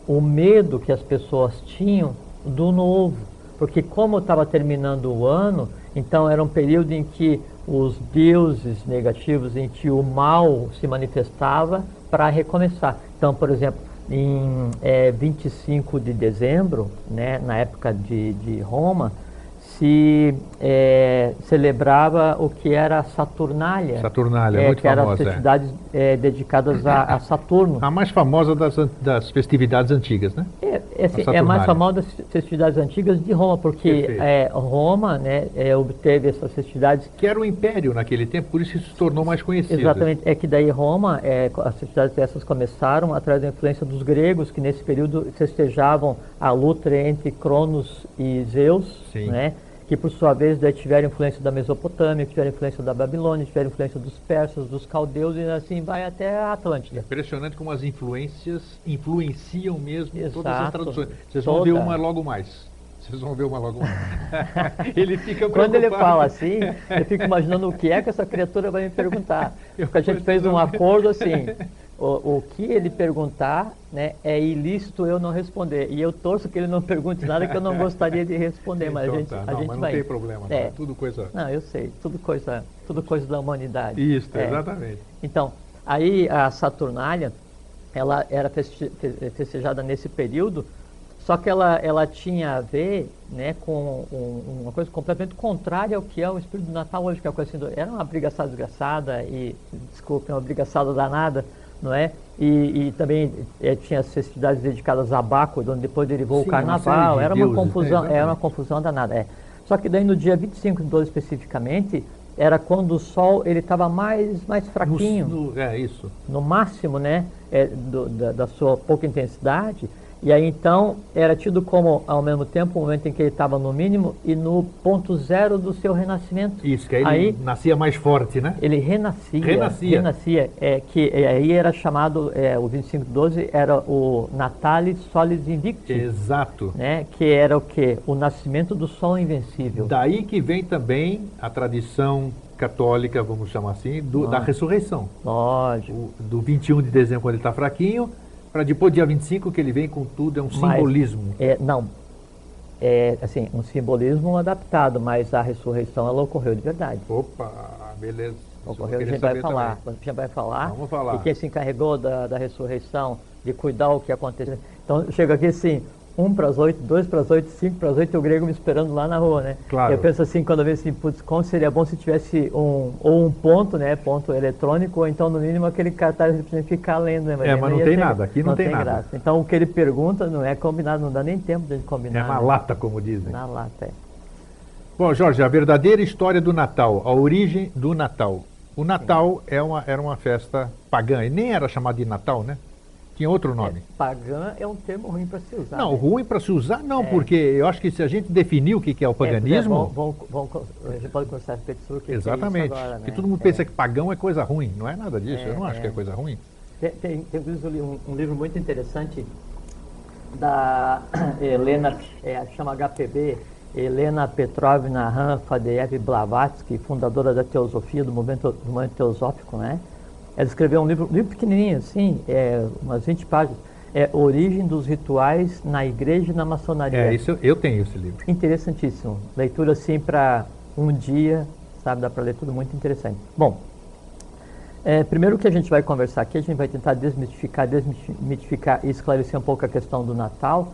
o medo que as pessoas tinham do novo. Porque como estava terminando o ano, então era um período em que os deuses negativos, em que o mal se manifestava para recomeçar. Então, por exemplo, em 25 de dezembro, né, na época de Roma, se celebrava o que era a Saturnália. Saturnália, muito que eram famosa. festividades dedicadas a Saturno. A mais famosa das festividades antigas, né? É mais famosa das festividades antigas de Roma, porque Roma, né, obteve essas festividades. Que era o império naquele tempo, por isso se tornou mais conhecido. Exatamente, é que daí Roma, as festividades dessas começaram através da influência dos gregos, que nesse período festejavam a luta entre Cronos e Zeus, Sim. né? Que por sua vez daí tiveram influência da Mesopotâmia, tiveram influência da Babilônia, tiveram influência dos persas, dos caldeus, e assim vai até a Atlântida. Impressionante como as influências influenciam mesmo todas as Exato. traduções. Vocês vão ver uma logo mais. Vocês vão ver uma logo mais. Ele fica preocupado. Quando ele fala assim, eu fico imaginando o que é que essa criatura vai me perguntar. Porque a gente fez um acordo assim, o que ele perguntar, né, é ilícito eu não responder. E eu torço que ele não pergunte nada que eu não gostaria de responder, mas Então, a gente, tá. a gente mas vai. não tem problema, não. É tudo coisa... Não, eu sei, tudo coisa da humanidade. Isso, exatamente. Então, aí a Saturnália, ela era festejada nesse período, só que ela tinha a ver, né, com uma coisa completamente contrária ao que é o espírito do Natal hoje, que é uma coisa assim, era uma brigaçada desgraçada e, desculpe, uma brigaçada danada, não é? E também tinha as festividades dedicadas a Baco, onde depois derivou o Carnaval, era uma confusão, era uma confusão danada. Só que daí no dia 25 de 12 especificamente, era quando o Sol ele estava mais fraquinho, isso. no máximo, né, da sua pouca intensidade. E aí então era tido como, ao mesmo tempo, o momento em que ele estava no mínimo e no ponto zero do seu renascimento. Isso, que aí ele nascia mais forte, né? Ele renascia, que aí era chamado, o 25/12 era o Natalis Solis Invicti. Exato. Né, que era o quê? O nascimento do Sol Invencível. Daí que vem também a tradição católica, vamos chamar assim, da ressurreição. Lógico. Do 21 de dezembro, quando ele está fraquinho, para depois, dia 25, que ele vem com tudo, é um simbolismo. Assim, um simbolismo adaptado, mas a ressurreição, ela ocorreu de verdade. Opa, beleza. Ocorreu, a gente vai falar. A gente vai falar. Vamos falar. E quem se encarregou da ressurreição, de cuidar o que aconteceu. Então, chega aqui assim, 1 para as 8, 2 para as 8, 5 para as 8, o grego me esperando lá na rua, né? Claro. Eu penso assim, quando eu vejo assim, putz, como seria bom se tivesse um ponto, né? Ponto eletrônico, ou então, no mínimo, aquele cartaz que precisa ficar lendo, né? Mas não tem nada, aqui não tem nada. Graça. Então, o que ele pergunta não é combinado, não dá nem tempo de combinar. É na lata, como dizem. Na lata, é. Bom, Jorge, a verdadeira história do Natal, a origem do Natal. O Natal era uma festa pagã, e nem era chamado de Natal, né? Tinha outro nome. Pagã é um termo ruim para se usar. Não, né? ruim para se usar não, porque eu acho que se a gente definir o que é o paganismo... A gente pode conversar a respeito sobre o que exatamente, é isso agora, né? porque todo mundo pensa que pagão é coisa ruim, não é nada disso, eu não acho que é coisa ruim. Tem um livro muito interessante da Helena, chama HPB, Helena Petrovna Rafadeev Blavatsky, fundadora da teosofia, do movimento teosófico, né? Ela escreveu um livro pequenininho, assim, umas 20 páginas, Origem dos Rituais na Igreja e na Maçonaria. Isso eu tenho esse livro. Interessantíssimo. Leitura, assim, para um dia, sabe, dá para ler tudo muito interessante. Bom, primeiro que a gente vai conversar aqui, a gente vai tentar desmitificar e esclarecer um pouco a questão do Natal,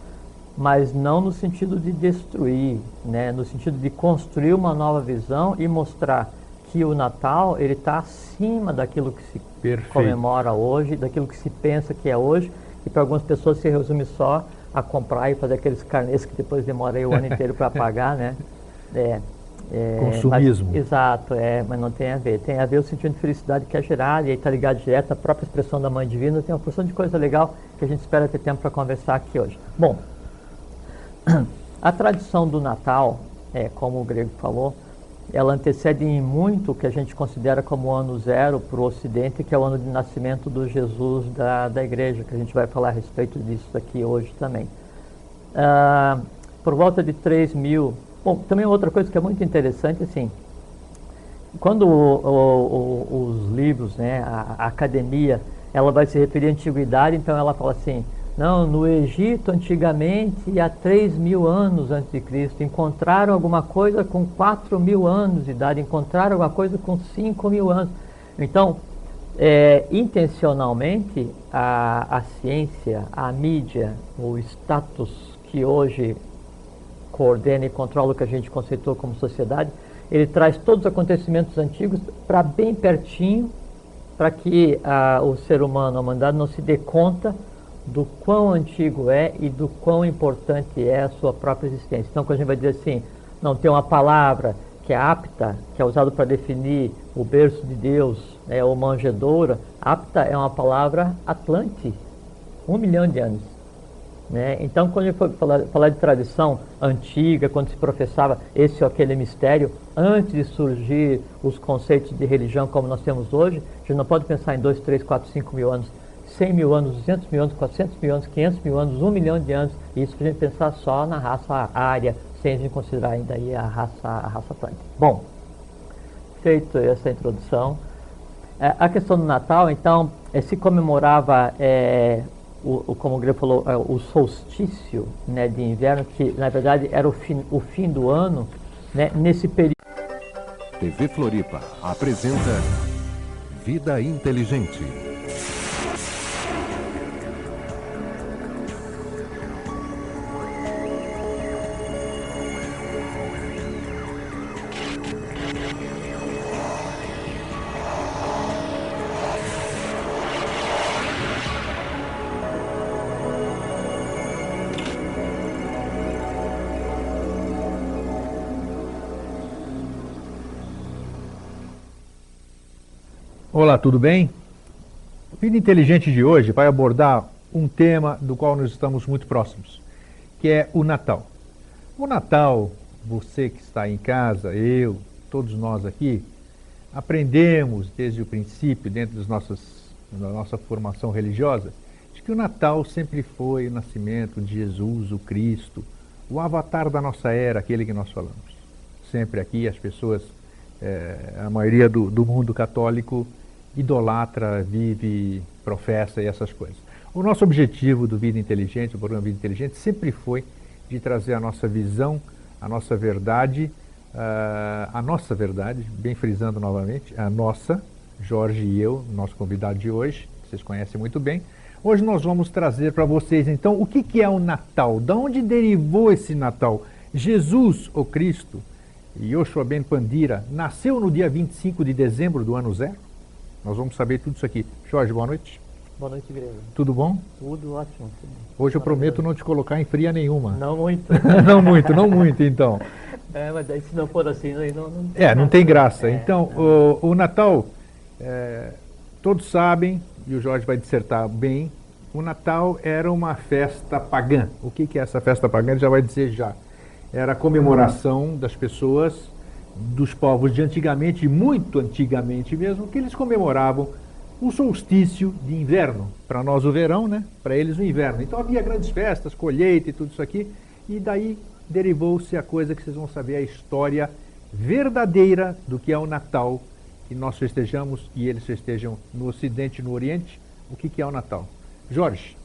mas não no sentido de destruir, né? No sentido de construir uma nova visão e mostrar que o Natal ele está acima daquilo que se comemora hoje, daquilo que se pensa que é hoje, e para algumas pessoas se resume só a comprar e fazer aqueles carnês que depois demora aí o ano inteiro para pagar, né? Consumismo. Mas, exato, mas não tem a ver. Tem a ver o sentido de felicidade que é gerado, e aí está ligado direto à própria expressão da Mãe Divina. Tem uma porção de coisa legal que a gente espera ter tempo para conversar aqui hoje. Bom, a tradição do Natal, como o grego falou, ela antecede em muito o que a gente considera como o ano zero para o Ocidente, que é o ano de nascimento do Jesus da Igreja, que a gente vai falar a respeito disso aqui hoje também. Por volta de 3.000... Bom, também outra coisa que é muito interessante, assim, quando os livros, né, a academia, ela vai se referir à antiguidade, então ela fala assim, não, no Egito, antigamente, há 3.000 anos antes de Cristo, encontraram alguma coisa com 4.000 anos de idade, encontraram alguma coisa com 5.000 anos. Então, intencionalmente, a ciência, a mídia, o status que hoje coordena e controla o que a gente conceitou como sociedade, ele traz todos os acontecimentos antigos para bem pertinho, para que o ser humano, a humanidade, não se dê conta do quão antigo é e do quão importante é a sua própria existência. Então, quando a gente vai dizer assim, não tem uma palavra que é apta, que é usada para definir o berço de Deus, ou manjedoura, apta é uma palavra atlante, 1 milhão de anos. Né? Então, quando a gente for falar de tradição antiga, quando se professava esse ou aquele mistério, antes de surgir os conceitos de religião como nós temos hoje, a gente não pode pensar em 2, 3, 4, 5 mil anos, 100 mil anos, 200 mil anos, 400 mil anos, 500 mil anos, 1 milhão de anos, e isso para a gente pensar só na raça ária, sem a gente considerar ainda aí a raça atlântica. Bom, feito essa introdução, a questão do Natal, então, se comemorava, como o grego falou, o solstício, né, de inverno, que na verdade era o fim do ano, né, nesse período. TV Floripa apresenta Vida Inteligente. Olá, tudo bem? O Vida Inteligente de hoje vai abordar um tema do qual nós estamos muito próximos, que é o Natal. O Natal, você que está em casa, eu, todos nós aqui, aprendemos desde o princípio, dentro da nossa formação religiosa, de que o Natal sempre foi o nascimento de Jesus, o Cristo, o avatar da nossa era, aquele que nós falamos. Sempre aqui as pessoas, a maioria do mundo católico, idolatra, vive, professa e essas coisas. O nosso objetivo do Vida Inteligente, do programa Vida Inteligente, sempre foi de trazer a nossa visão, a nossa verdade, bem frisando novamente, a nossa, Jorge e eu, nosso convidado de hoje, vocês conhecem muito bem, Hoje nós vamos trazer para vocês, então, o que é o Natal? Da onde derivou esse Natal? Jesus, o Cristo, Yoshua Ben Pandira, nasceu no dia 25 de dezembro do ano zero? Nós vamos saber tudo isso aqui. Jorge, boa noite. Boa noite, Grego. Tudo bom? Tudo ótimo. Tudo Hoje eu prometo não te colocar em fria nenhuma. Não muito. não muito, então. Mas daí se não for assim, não tem graça. Então, o Natal, todos sabem, e o Jorge vai dissertar bem, o Natal era uma festa pagã. O que é essa festa pagã? Ele já vai dizer já. Era a comemoração das pessoas, dos povos de antigamente, muito antigamente mesmo, que eles comemoravam o solstício de inverno. Para nós o verão, né? Para eles o inverno. Então havia grandes festas, colheita e tudo isso aqui, e daí derivou-se a coisa que vocês vão saber, a história verdadeira do que é o Natal, que nós festejamos e eles festejam no Ocidente e no Oriente. O que é o Natal? Jorge,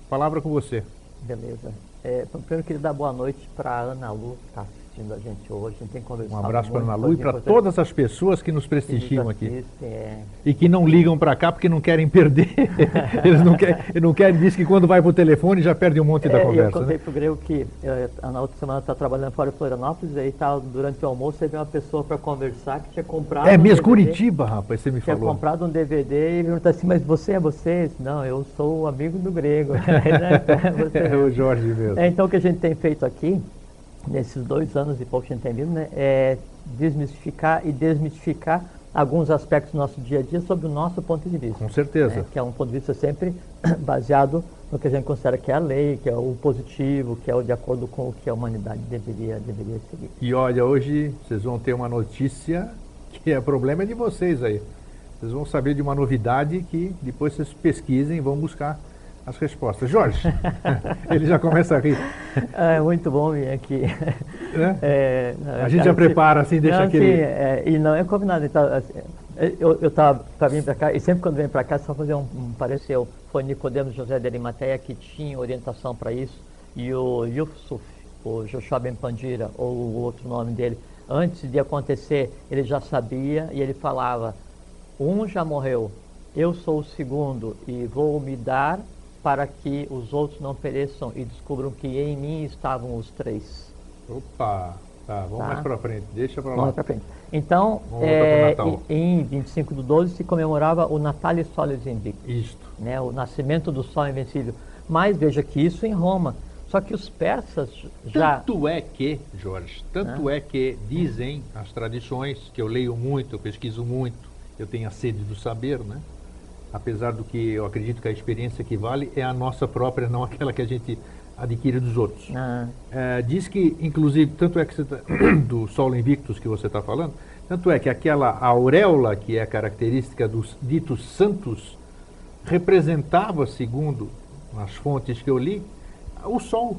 palavra com você. Beleza. Primeiro eu queria dar boa noite para a Ana Lu, que está assistindo a gente hoje. A gente tem conversado Um abraço para a Ana muito, Lu e para todas as pessoas que nos prestigiam aqui. E que não ligam para cá porque não querem perder. Eles não querem, diz que quando vai para o telefone já perde um monte da conversa. Eu contei para o Grego que na outra semana está trabalhando fora de Florianópolis, aí durante o almoço teve uma pessoa para conversar que tinha comprado mesmo, DVD, Curitiba, rapaz, você me falou. Tinha comprado um DVD e perguntou assim, mas você é você? Não, eu sou o amigo do Grego. É o Jorge mesmo. Então o que a gente tem feito aqui, nesses 2 anos e pouco que a gente tem vindo, né, é desmistificar e desmitificar alguns aspectos do nosso dia a dia sob o nosso ponto de vista. Com certeza. Né, que é um ponto de vista sempre baseado no que a gente considera que é a lei, que é o positivo, que é o de acordo com o que a humanidade deveria seguir. E olha, hoje vocês vão ter uma notícia que é problema de vocês aí. Vocês vão saber de uma novidade que depois vocês pesquisem e vão buscar as respostas. Jorge, ele já começa a rir. É muito bom vir aqui. A gente já prepara assim, deixa aquele... e não é combinado. Então, eu estava para vir para cá, e sempre quando vem para cá, só fazer um pareceu, foi Nicodemos José de Arimateia que tinha orientação para isso, e o Yusuf, o Yoshua Ben Pandira, ou o outro nome dele, antes de acontecer, ele já sabia, e ele falava, um já morreu, eu sou o segundo, e vou me dar para que os outros não pereçam e descubram que em mim estavam os 3. Opa! Tá, vamos mais para frente, deixa para lá. Vamos para frente. Então, em 25/12 se comemorava o Natalis Solis Invictus. Isto. Né, o nascimento do Sol Invencível. Mas veja que isso em Roma. Só que os persas já... Tanto é que, Jorge, dizem as tradições, que eu leio muito, eu pesquiso muito, eu tenho a sede do saber, né? Apesar do que eu acredito que a experiência que vale é a nossa própria, não aquela que a gente adquire dos outros. Diz que, inclusive, tanto é que você do Sol Invictus que você está falando, tanto é que aquela auréola que é característica dos ditos santos representava, segundo as fontes que eu li, o Sol.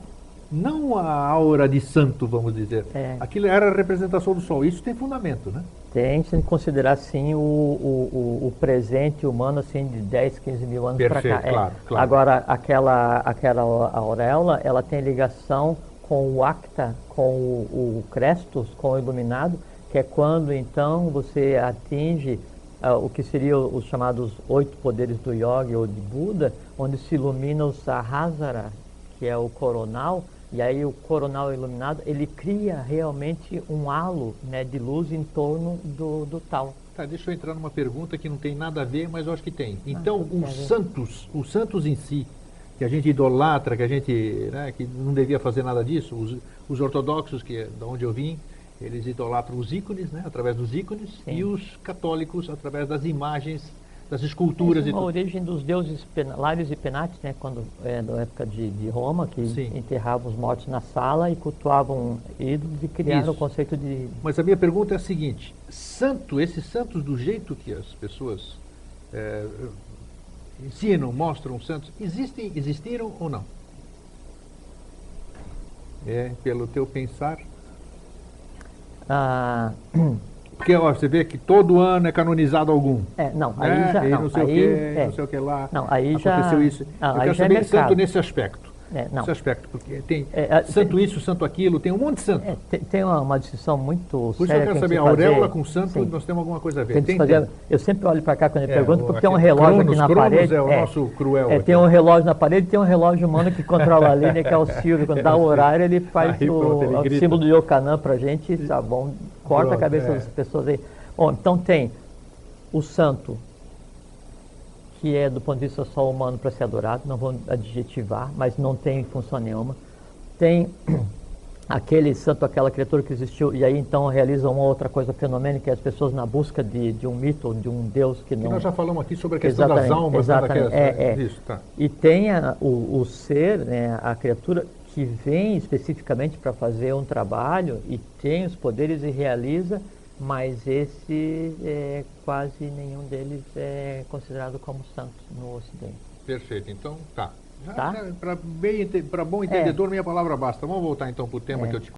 Não a aura de santo, vamos dizer. Aquilo era a representação do Sol. Isso tem fundamento, né? Tem, se considerar, sim, o presente humano, assim, de 10, 15 mil anos para cá. Claro. Agora, aquela auréola, ela tem ligação com o Acta, com o Crestus, com o Iluminado, que é quando, então, você atinge o que seriam os chamados 8 poderes do Yoga ou de Buda, onde se ilumina o Sahasrara, que é o coronal, e aí o coronal iluminado, ele cria realmente um halo, né, de luz em torno do tal. Tá, deixa eu entrar numa pergunta que não tem nada a ver, mas eu acho que tem. Então, os santos em si, que a gente idolatra, que a gente, né, que não devia fazer nada disso, os ortodoxos, que é da onde eu vim, eles idolatram os ícones, né, através dos ícones, sim, e os católicos através das imagens, das esculturas. A origem dos deuses Lários e Penates, né, quando na época de Roma, que sim, enterravam os mortos na sala e cultuavam ídolos e criaram o conceito de... Mas a minha pergunta é a seguinte, esses santos do jeito que as pessoas ensinam, mostram santos, existiram ou não? Pelo teu pensar? Porque ó, você vê que todo ano é canonizado algum. Não, aí já... não sei o que lá. Não, aí aconteceu já... isso. Não, eu quero saber santo nesse aspecto. não. esse aspecto, porque tem santo isso, santo aquilo, tem um monte de santo. Tem uma distinção muito Por isso séria. eu quero que saber, a tem que se auréola fazer. com santo, Sim. nós temos alguma coisa a ver. Tem que se fazer. Eu sempre olho para cá quando eu pergunto, porque tem um relógio aqui na Cronos parede. é o nosso cruel. Tem um relógio na parede e tem um relógio humano que controla a linha, que é o Silvio. Quando dá o horário, ele faz Aí, pronto, ele o grita. símbolo do Yokanã para a gente, tá bom, corta Pronto, a cabeça das pessoas aí. Bom, então tem o santo, que é do ponto de vista só humano para ser adorado, não vou adjetivar, mas não tem função nenhuma. Tem aquele santo, aquela criatura que existiu, e aí então realiza uma outra coisa fenômena, que é as pessoas na busca de um mito, de um Deus que não... Que nós já falamos aqui sobre a questão das almas. Exatamente. Isso, tá. E tem o ser, né, a criatura, que vem especificamente para fazer um trabalho e tem os poderes e realiza, mas quase nenhum deles é considerado como santo no Ocidente. Perfeito, então tá. Tá? Para bom entendedor, minha palavra basta. Vamos voltar então para o tema que eu te